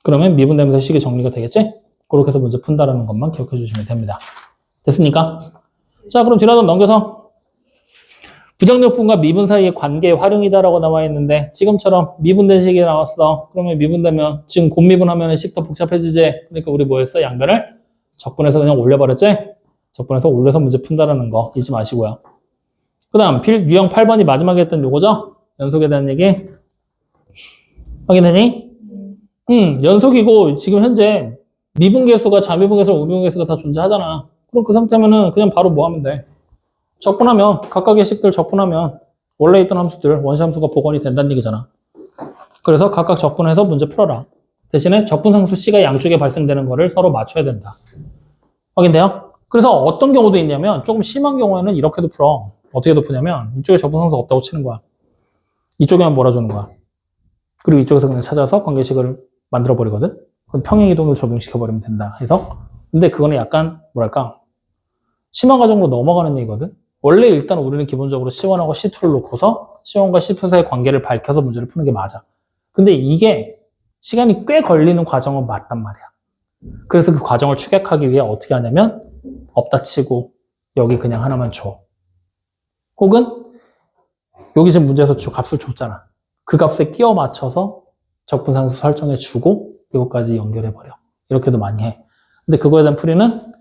그러면 미분되면서 식이 정리가 되겠지? 그렇게 해서 문제 푼다라는 것만 기억해 주시면 됩니다. 됐습니까? 자, 그럼 뒤로 좀 넘겨서 부정적분과 미분 사이의 관계의 활용이다라고 나와 있는데 지금처럼 미분된 식이 나왔어. 그러면 미분되면 지금 곱미분하면 식 더 복잡해지지? 그러니까 우리 뭐 했어? 양변을 적분해서 그냥 올려버렸지? 적분해서 올려서 문제 푼다라는 거 잊지 마시고요. 그 다음 유형 8번이 마지막에 했던 요거죠? 연속에 대한 얘기. 확인되니? 연속이고 지금 현재 미분계수가 자미분계수랑 우미분계수가 다 존재하잖아. 그럼 그 상태면은 그냥 바로 뭐 하면 돼? 적분하면 각각의 식들 적분하면 원래 있던 함수들 원시 함수가 복원이 된다는 얘기잖아. 그래서 각각 적분해서 문제 풀어라. 대신에 적분상수 C가 양쪽에 발생되는 거를 서로 맞춰야 된다. 확인돼요? 그래서 어떤 경우도 있냐면 조금 심한 경우에는 이렇게도 풀어. 어떻게도 푸냐면 이쪽에 적분상수 없다고 치는 거야. 이쪽에만 몰아주는 거야. 그리고 이쪽에서 그냥 찾아서 관계식을 만들어 버리거든. 그럼 평행이동을 적용시켜 버리면 된다 해서. 근데 그거는 약간 뭐랄까 심화 과정으로 넘어가는 얘기거든. 원래 일단 우리는 기본적으로 C1하고 C2를 놓고서 C1과 C2 사이의 관계를 밝혀서 문제를 푸는 게 맞아. 근데 이게 시간이 꽤 걸리는 과정은 맞단 말이야. 그래서 그 과정을 추격하기 위해 어떻게 하냐면 없다 치고 여기 그냥 하나만 줘. 혹은 여기 지금 문제에서 값을 줬잖아. 그 값에 끼워 맞춰서 적분상수 설정해 주고 이것까지 연결해 버려. 이렇게도 많이 해. 근데 그거에 대한 풀이는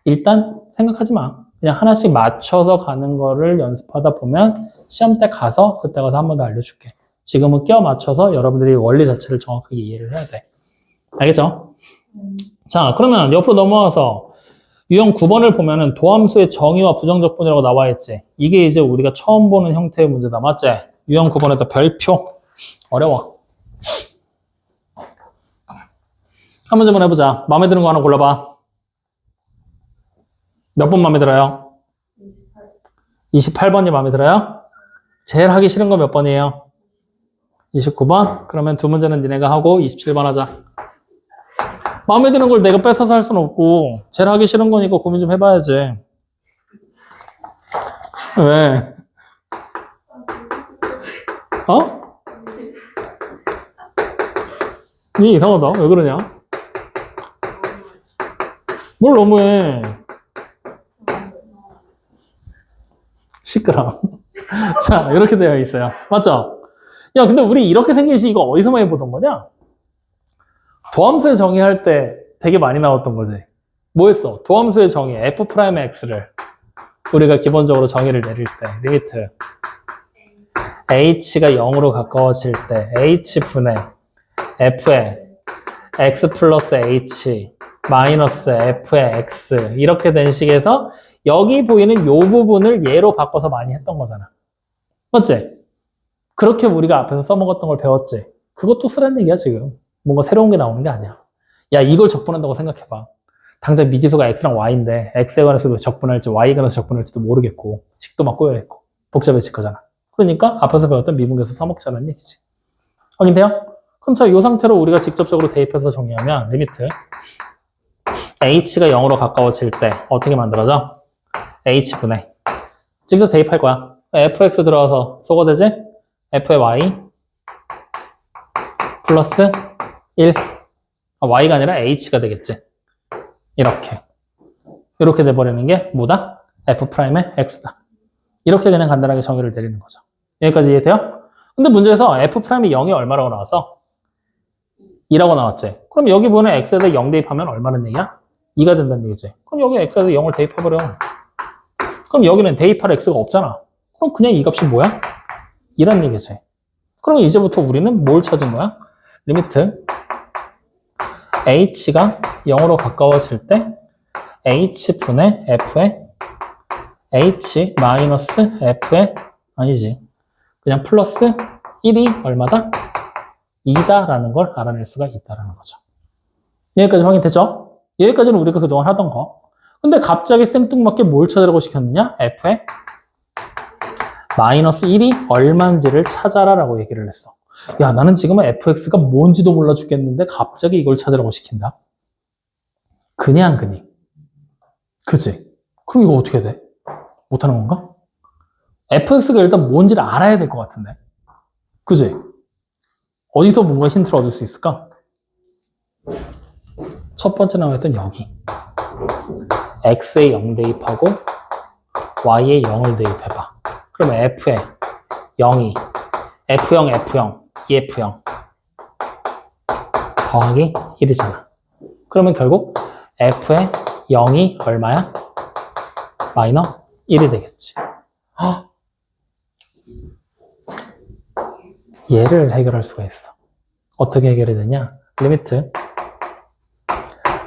일단 생각하지 마. 그냥 하나씩 맞춰서 가는 거를 연습하다 보면 시험 때 가서 그때 가서 한 번 더 알려줄게. 지금은 끼워 맞춰서 여러분들이 원리 자체를 정확하게 이해를 해야 돼. 알겠죠? 자, 그러면 옆으로 넘어와서 유형 9번을 보면은 도함수의 정의와 부정적분이라고 나와 있지. 이게 이제 우리가 처음 보는 형태의 문제다. 맞지? 유형 9번에다 별표. 어려워. 한 문제만 해보자. 마음에 드는 거 하나 골라봐. 몇 번 마음에 들어요? 28번이 마음에 들어요? 제일 하기 싫은 거 몇 번이에요? 29번? 그러면 두 문제는 니네가 하고 27번 하자. 마음에 드는 걸 내가 뺏어서 할 수는 없고 제일 하기 싫은 거니까 고민 좀 해봐야지. 왜? 어? 니 이상하다. 왜 그러냐? 뭘 너무해. 시끄러워. 자, 이렇게 되어 있어요. 맞죠? 야, 근데 우리 이렇게 생긴 시 이거 어디서 많이 보던 거냐? 도함수의 정의할 때 되게 많이 나왔던 거지. 뭐 했어? 도함수의 정의, F'X를 우리가 기본적으로 정의를 내릴 때, 리미트 H가 0으로 가까워질 때 H분의 F의 X 플러스 H 마이너스 F의 X 이렇게 된 식에서 여기 보이는 요 부분을 얘로 바꿔서 많이 했던 거잖아. 맞지? 그렇게 우리가 앞에서 써먹었던 걸 배웠지? 그것도 쓰란 얘기야 지금. 뭔가 새로운 게 나오는 게 아니야. 야, 이걸 적분한다고 생각해봐. 당장 미지수가 X랑 Y인데 X에 관해서도 적분할지 Y에 관해서 적분할지도 모르겠고 식도 막 꼬여있고 복잡해질 거잖아. 그러니까 앞에서 배웠던 미분계수 써먹자는 얘기지. 확인돼요? 그럼 자, 이 상태로 우리가 직접적으로 대입해서 정리하면 리미트 H가 0으로 가까워질 때 어떻게 만들어져? H분의 직접 대입할 거야. fx 들어가서 소거되지? f의 y 플러스 1 y가 아니라 h가 되겠지. 이렇게 돼버리는 게 뭐다? f'의 x다. 이렇게 그냥 간단하게 정의를 내리는 거죠. 여기까지 이해돼요? 근데 문제에서 f'이 0이 얼마라고 나왔어? 2라고 나왔지. 그럼 여기 보는 x에다 0 대입하면 얼마는 얘기야? 2가 된다는 얘기지. 그럼 여기 x에다 0을 대입해버려. 그럼 여기는 대입할 x가 없잖아. 그럼 그냥 이 값이 뭐야? 2란 얘기지. 그러면 이제부터 우리는 뭘 찾은 거야? 리미트 h가 0으로 가까워질 때 h분의 f의 h 마이너스 f의 아니지. 그냥 플러스 1이 얼마다? 2다라는 걸 알아낼 수가 있다라는 거죠. 여기까지 확인됐죠? 여기까지는 우리가 그동안 하던 거. 근데 갑자기 생뚱맞게 뭘 찾으라고 시켰느냐? f의 마이너스 1이 얼마인지를 찾아라 라고 얘기를 했어. 야, 나는 지금은 fx가 뭔지도 몰라 죽겠는데 갑자기 이걸 찾으라고 시킨다. 그냥 그니. 그치? 그럼 이거 어떻게 돼? 못하는 건가? fx가 일단 뭔지를 알아야 될 것 같은데. 그치? 어디서 뭔가 힌트를 얻을 수 있을까? 첫 번째 나왔던 여기. x에 0 대입하고 y에 0을 대입해봐. 그러면 f에 0이 f0, f0, 2f0 더하기 1이잖아. 그러면 결국 f에 0이 얼마야? 마이너 1이 되겠지. 헉! 얘를 해결할 수가 있어. 어떻게 해결이 되냐? 리미트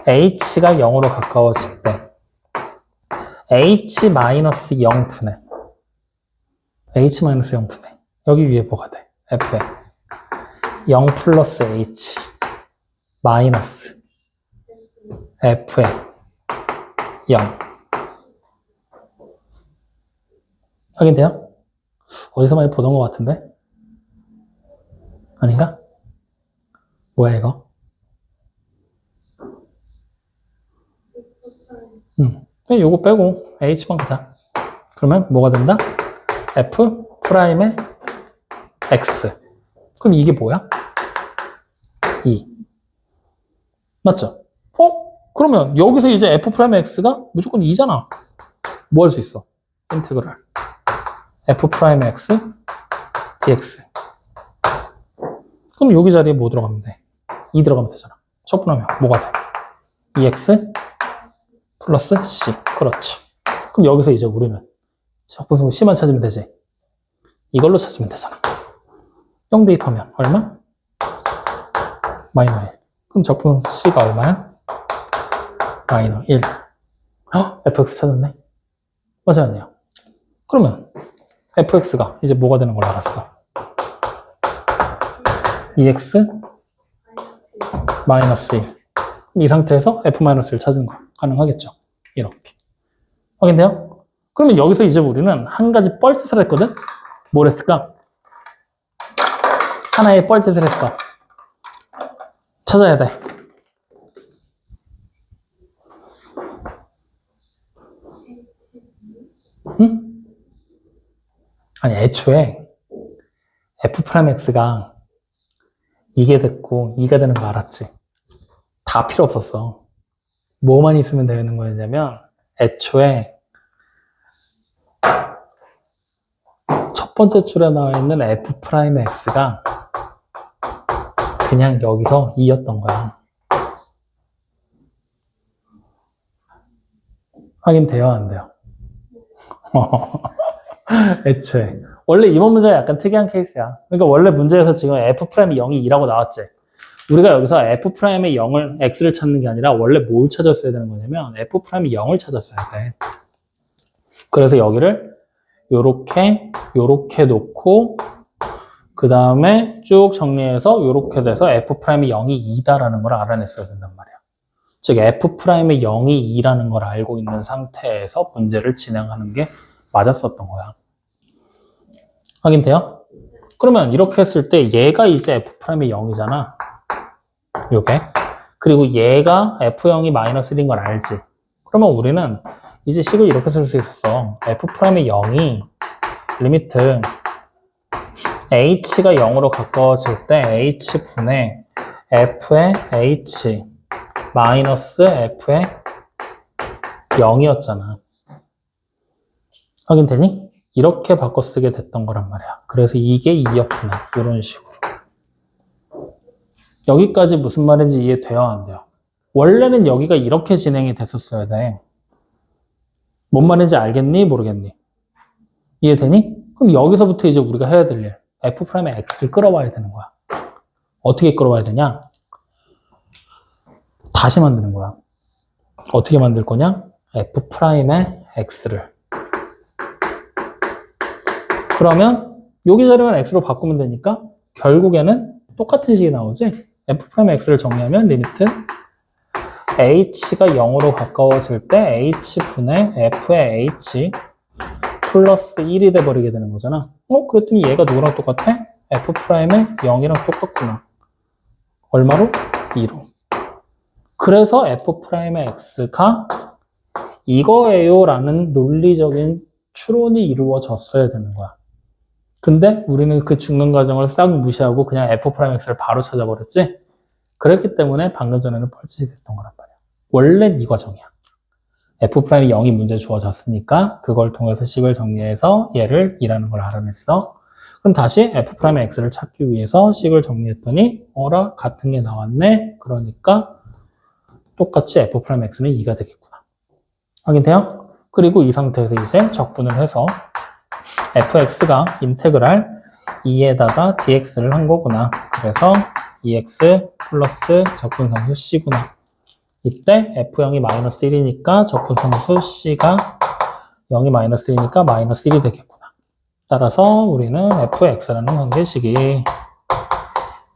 h가 0으로 가까워질 때 h-0분의 h-0분의 여기 위에 뭐가 돼? f에 0 플러스 h 마이너스 f에 0 확인돼요? 어디서 많이 보던 것 같은데? 아닌가? 뭐야 이거? 그냥 요거 빼고 h만 가자. 그러면 뭐가 된다? f 프라임의 x. 그럼 이게 뭐야? 2. 맞죠? 그러면 여기서 이제 f 프라임의 x가 무조건 2잖아. 뭐 할 수 있어? 인테그랄 f 프라임의 x dx. 그럼 여기 자리에 뭐 들어가면 돼? 2 들어가면 되잖아. 척분하면 뭐가 돼? 2x 플러스 c. 그렇지. 그럼 여기서 이제 우리는 적분성 c만 찾으면 되지. 이걸로 찾으면 되잖아. 0 대입하면 얼마? 마이너 1. 그럼 적분성 c가 얼마야? 마이너 1. fx 찾았네. 맞아요. 그러면 fx가 이제 뭐가 되는 걸 알았어. 2x 마이너스 1. 이 상태에서 f-1을 찾는 거 가능하겠죠. 이렇게. 확인돼요? 그러면 여기서 이제 우리는 한 가지 뻘짓을 했거든? 뭘 했을까? 하나의 뻘짓을 했어. 찾아야 돼. 응? 아니, 애초에 f'x가 이게 됐고, 이가 되는 거 알았지? 다 필요 없었어. 뭐만 있으면 되는 거였냐면, 애초에 첫 번째 줄에 나와 있는 f'x가 그냥 여기서 2였던 거야. 확인돼요? 안 돼요? 애초에. 원래 이번 문제가 약간 특이한 케이스야. 그러니까 원래 문제에서 지금 f'이 0이 2라고 나왔지. 우리가 여기서 f'의 0을, x를 찾는 게 아니라 원래 뭘 찾았어야 되는 거냐면 f'이 0을 찾았어야 돼. 그래서 여기를 요렇게 놓고 그 다음에 쭉 정리해서 요렇게 돼서 f'이 0이 2다라는 걸 알아냈어야 된단 말이야. 즉 f'의 0이 2라는 걸 알고 있는 상태에서 문제를 진행하는 게 맞았었던 거야. 확인돼요? 그러면 이렇게 했을 때 얘가 이제 f'이 0이잖아. 요게. 그리고 얘가 f0이 마이너스 1인 걸 알지. 그러면 우리는 이제 식을 이렇게 쓸 수 있었어. f'의 0이 리미트 h가 0으로 가까워질 때 h분의 f의 h 마이너스 f의 0이었잖아. 확인되니? 이렇게 바꿔 쓰게 됐던 거란 말이야. 그래서 이게 2였구나. 이런 식으로. 여기까지 무슨 말인지 이해돼요? 안 돼요? 원래는 여기가 이렇게 진행이 됐었어야 돼. 뭔 말인지 알겠니? 모르겠니? 이해되니? 그럼 여기서부터 이제 우리가 해야 될 일. f'의 x를 끌어와야 되는 거야. 어떻게 끌어와야 되냐? 다시 만드는 거야. 어떻게 만들 거냐? f'의 x를. 그러면 여기 자리만 x로 바꾸면 되니까 결국에는 똑같은 식이 나오지? f'의 x를 정리하면 리미트 h가 0으로 가까워질 때 h분의 f의 h 플러스 1이 돼버리게 되는 거잖아. 그랬더니 얘가 누구랑 똑같아? f'의 0이랑 똑같구나. 얼마로? 2로. 그래서 f'의 x가 이거예요 라는 논리적인 추론이 이루어졌어야 되는 거야. 근데 우리는 그 중간 과정을 싹 무시하고 그냥 f'x를 바로 찾아버렸지? 그렇기 때문에 방금 전에는 뻘짓이 됐던 거란 말이야. 원래는 이 과정이야. f'이 0이 문제 주어졌으니까 그걸 통해서 식을 정리해서 얘를 2라는 걸 알아냈어. 그럼 다시 f'의 x를 찾기 위해서 식을 정리했더니 어라? 같은 게 나왔네? 그러니까 똑같이 f'의 x는 2가 되겠구나. 확인돼요? 그리고 이 상태에서 이제 적분을 해서 fx가 인테그랄 2에다가 dx를 한 거구나. 그래서 2x 플러스 적분상수 c구나. 이때 F0이 마이너스 1이니까 적분상수 C가 0이 마이너스 1이니까 마이너스 1이 되겠구나. 따라서 우리는 fx라는 관계식이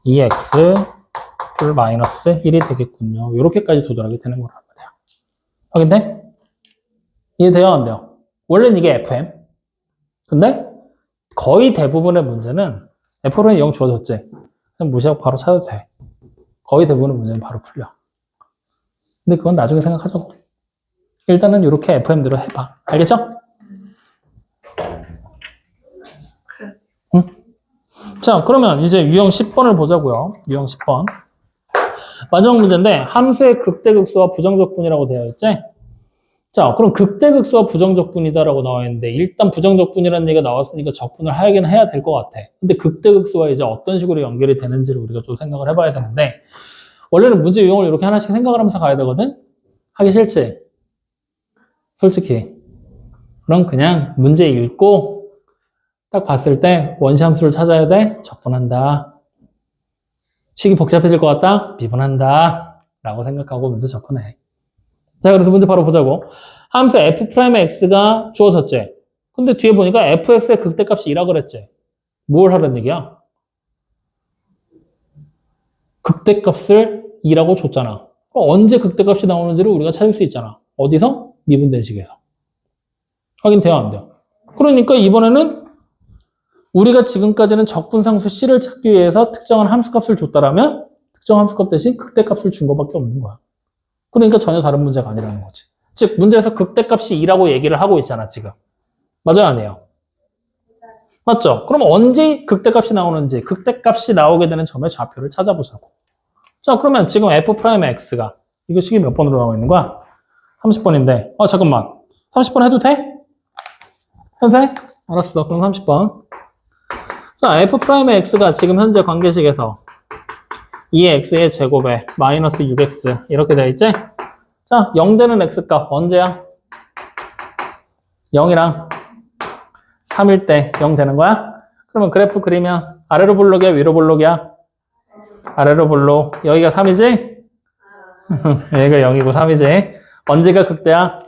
2x 풀 마이너스 1이 되겠군요. 이렇게까지 도달하게 되는 거란 말이야. 확인돼? 이해돼요? 안 돼요? 원래는 이게 fm. 근데 거의 대부분의 문제는 f로는 0 주어졌지. 그냥 무시하고 바로 찾아도 돼. 거의 대부분의 문제는 바로 풀려. 근데 그건 나중에 생각하자고. 일단은 이렇게 fm대로 해봐. 알겠죠? 응? 자, 그러면 이제 유형 10번을 보자고요. 유형 10번. 마지막 문제인데 함수의 극대극소와 부정적분이라고 되어 있지? 자, 그럼 극대극소와 부정적분이다라고 나와 있는데 일단 부정적분이라는 얘기가 나왔으니까 적분을 하긴 해야 될 것 같아. 근데 극대극소와 이제 어떤 식으로 연결이 되는지를 우리가 좀 생각을 해봐야 되는데 원래는 문제 유형을 이렇게 하나씩 생각을 하면서 가야 되거든? 하기 싫지? 솔직히. 그럼 그냥 문제 읽고 딱 봤을 때 원시 함수를 찾아야 돼? 적분한다. 식이 복잡해질 것 같다? 미분한다. 라고 생각하고 문제 접근해. 자, 그래서 문제 바로 보자고. 함수 f'x가 주어졌지? 근데 뒤에 보니까 fx의 극대값이 2라 그랬지? 뭘 하라는 얘기야? 극대값을 2라고 줬잖아. 그럼 언제 극대값이 나오는지를 우리가 찾을 수 있잖아. 어디서? 미분된 식에서. 확인돼요? 안 돼요? 그러니까 이번에는 우리가 지금까지는 적분상수 C를 찾기 위해서 특정한 함수값을 줬다라면 특정 함수값 대신 극대값을 준 것밖에 없는 거야. 그러니까 전혀 다른 문제가 아니라는 거지. 즉 문제에서 극대값이 2라고 얘기를 하고 있잖아 지금. 맞아요? 아니에요? 맞죠? 그럼 언제 극대값이 나오는지 극대값이 나오게 되는 점의 좌표를 찾아보자고. 자, 그러면 지금 f'x가 이거 식이 몇 번으로 나와 있는 거야? 30번인데 잠깐만 30번 해도 돼? 현세? 알았어. 그럼 30번. 자, f'x가 지금 현재 관계식에서 2x의 제곱에 마이너스 6x 이렇게 되어 있지? 자, 0 되는 x값 언제야? 0이랑 3일 때 0 되는 거야? 그러면 그래프 그리면 아래로 볼록이야? 위로 볼록이야? 아래로 볼록. 여기가 3이지? 여기가 0이고 3이지? 언제가 극대야?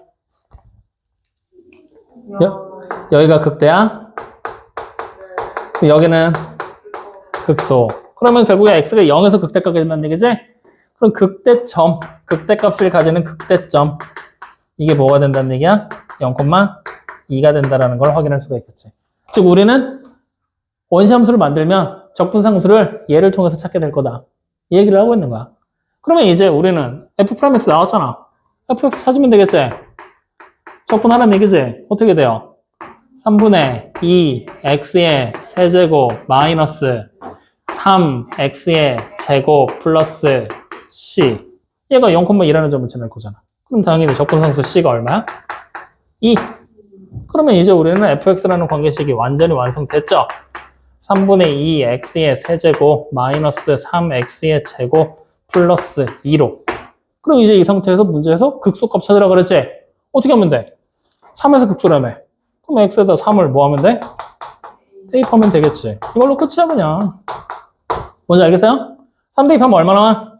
여기가 극대야? 여기는 극소. 그러면 결국에 x가 0에서 극대값이 된다는 얘기지? 그럼 극대점, 극대값을 가지는 극대점. 이게 뭐가 된다는 얘기야? 0,2가 된다는 걸 확인할 수가 있겠지. 즉 우리는 원시함수를 만들면 적분상수를 얘를 통해서 찾게 될 거다. 이 얘기를 하고 있는 거야. 그러면 이제 우리는 f'x 나왔잖아. fx 찾으면 되겠지? 적분하라는 얘기지? 어떻게 돼요? 3분의 2 x의 세제곱 마이너스 3x의 제곱 플러스 c. 얘가 0,2라는 점을 지낼 거잖아. 그럼 당연히 적분상수 c가 얼마야? 2. 그러면 이제 우리는 fx라는 관계식이 완전히 완성됐죠? 3분의 2 x의 세제곱 마이너스 3x의 제곱 플러스 2로. 그럼 이제 이 상태에서 문제에서 극소값 찾으라 그랬지? 어떻게 하면 돼? 3에서 극소라며. 그럼 x에다 3을 뭐 하면 돼? 대입하면 되겠지. 이걸로 끝이야 그냥. 뭔지 알겠어요? 3 대입하면 얼마 나와?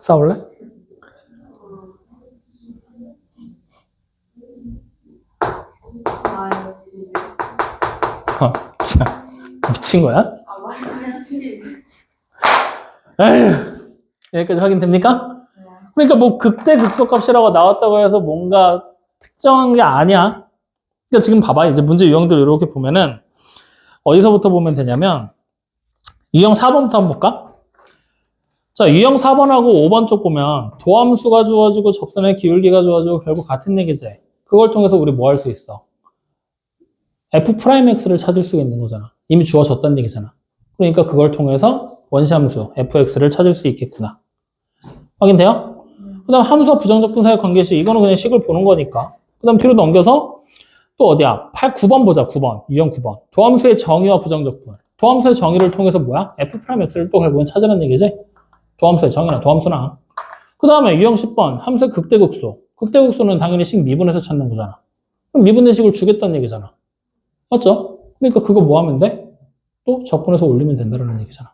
싸울래? 참 미친 거야? 에휴, 여기까지 확인됩니까? 그러니까 뭐 극대 극소값이라고 나왔다고 해서 뭔가 특정한 게 아니야. 그러니까 지금 봐봐. 이제 문제 유형들 이렇게 보면은 어디서부터 보면 되냐면 유형 4번부터 한번 볼까? 자, 유형 4번하고 5번 쪽 보면 도함수가 주어지고 접선의 기울기가 주어지고 결국 같은 얘기지. 그걸 통해서 우리 뭐 할 수 있어? f'x를 찾을 수가 있는 거잖아. 이미 주어졌다는 얘기잖아. 그러니까 그걸 통해서 원시함수 fx를 찾을 수 있겠구나. 확인돼요? 그 다음 함수와 부정적분 사이의 관계식. 이거는 그냥 식을 보는 거니까. 그 다음 뒤로 넘겨서 또 어디야? 9번 보자. 9번. 유형 9번. 도함수의 정의와 부정적분. 도함수의 정의를 통해서 뭐야? f'x를 또 결국은 찾으라는 얘기지? 도함수의 정의나 도함수나. 그 다음에 유형 10번. 함수의 극대극소. 극대극소는 당연히 식 미분해서 찾는 거잖아. 그럼 미분된 식을 주겠다는 얘기잖아. 맞죠? 그러니까 그거 뭐 하면 돼? 또 적분해서 올리면 된다는 얘기잖아.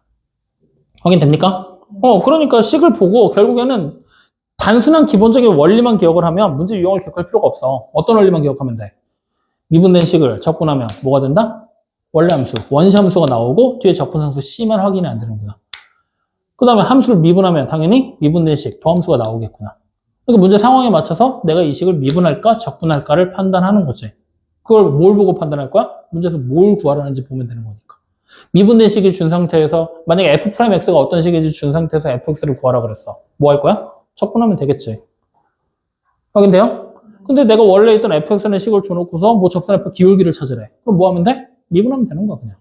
확인됩니까? 그러니까 식을 보고 결국에는 단순한 기본적인 원리만 기억을 하면 문제 유형을 기억할 필요가 없어. 어떤 원리만 기억하면 돼? 미분된 식을 적분하면 뭐가 된다? 원래함수, 원시함수가 나오고 뒤에 적분상수 C만 확인이 안 되는구나. 그 다음에 함수를 미분하면 당연히 미분된 식, 도함수가 나오겠구나. 그러니까 문제 상황에 맞춰서 내가 이 식을 미분할까 적분할까를 판단하는 거지. 그걸 뭘 보고 판단할 거야? 문제에서 뭘 구하라는지 보면 되는 거니까. 미분된 식이 준 상태에서 만약에 f'x가 어떤 식인지 준 상태에서 fx를 구하라 그랬어. 뭐 할 거야? 적분하면 되겠지. 확인돼요? 근데 내가 원래 있던 fx라는 식을 줘놓고서 뭐 접선 f 기울기를 찾으래. 그럼 뭐 하면 돼? 미분하면 되는 거야 그냥.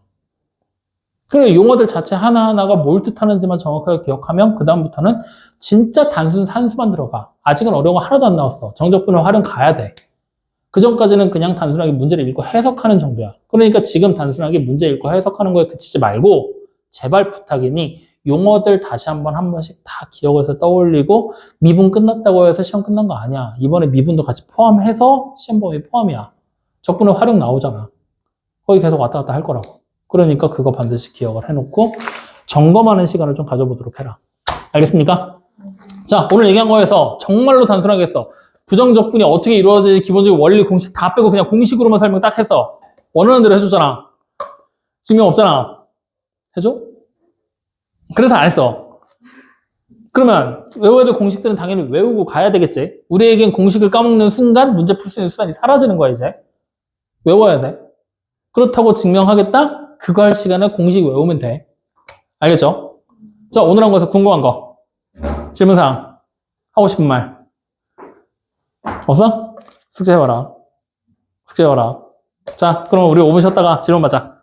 그래 용어들 자체 하나하나가 뭘 뜻하는지만 정확하게 기억하면 그 다음부터는 진짜 단순 산수만 들어가. 아직은 어려운 거 하나도 안 나왔어. 정적분을 활용 가야 돼. 그 전까지는 그냥 단순하게 문제를 읽고 해석하는 정도야. 그러니까 지금 단순하게 문제 읽고 해석하는 거에 그치지 말고 제발 부탁이니 용어들 다시 한 번씩 다 기억해서 떠올리고 미분 끝났다고 해서 시험 끝난 거 아니야. 이번에 미분도 같이 포함해서 시험 범위 포함이야. 적분의 활용 나오잖아. 거기 계속 왔다 갔다 할 거라고. 그러니까 그거 반드시 기억을 해놓고 점검하는 시간을 좀 가져보도록 해라. 알겠습니까? 자, 오늘 얘기한 거에서 정말로 단순하게 했어. 부정적분이 어떻게 이루어지는지 기본적인 원리 공식 다 빼고 그냥 공식으로만 설명 딱 했어. 원하는 대로 해줬잖아. 증명 없잖아. 해줘? 그래서 안 했어. 그러면 외워야 될 공식들은 당연히 외우고 가야 되겠지. 우리에겐 공식을 까먹는 순간 문제 풀 수 있는 수단이 사라지는 거야 이제. 외워야 돼. 그렇다고 증명하겠다? 그거 할 시간에 공식 외우면 돼. 알겠죠? 자, 오늘 한 거에서 궁금한 거. 질문사항. 하고 싶은 말. 없어? 숙제해봐라. 숙제해봐라. 자, 그럼 우리 5분 쉬었다가 질문 받자.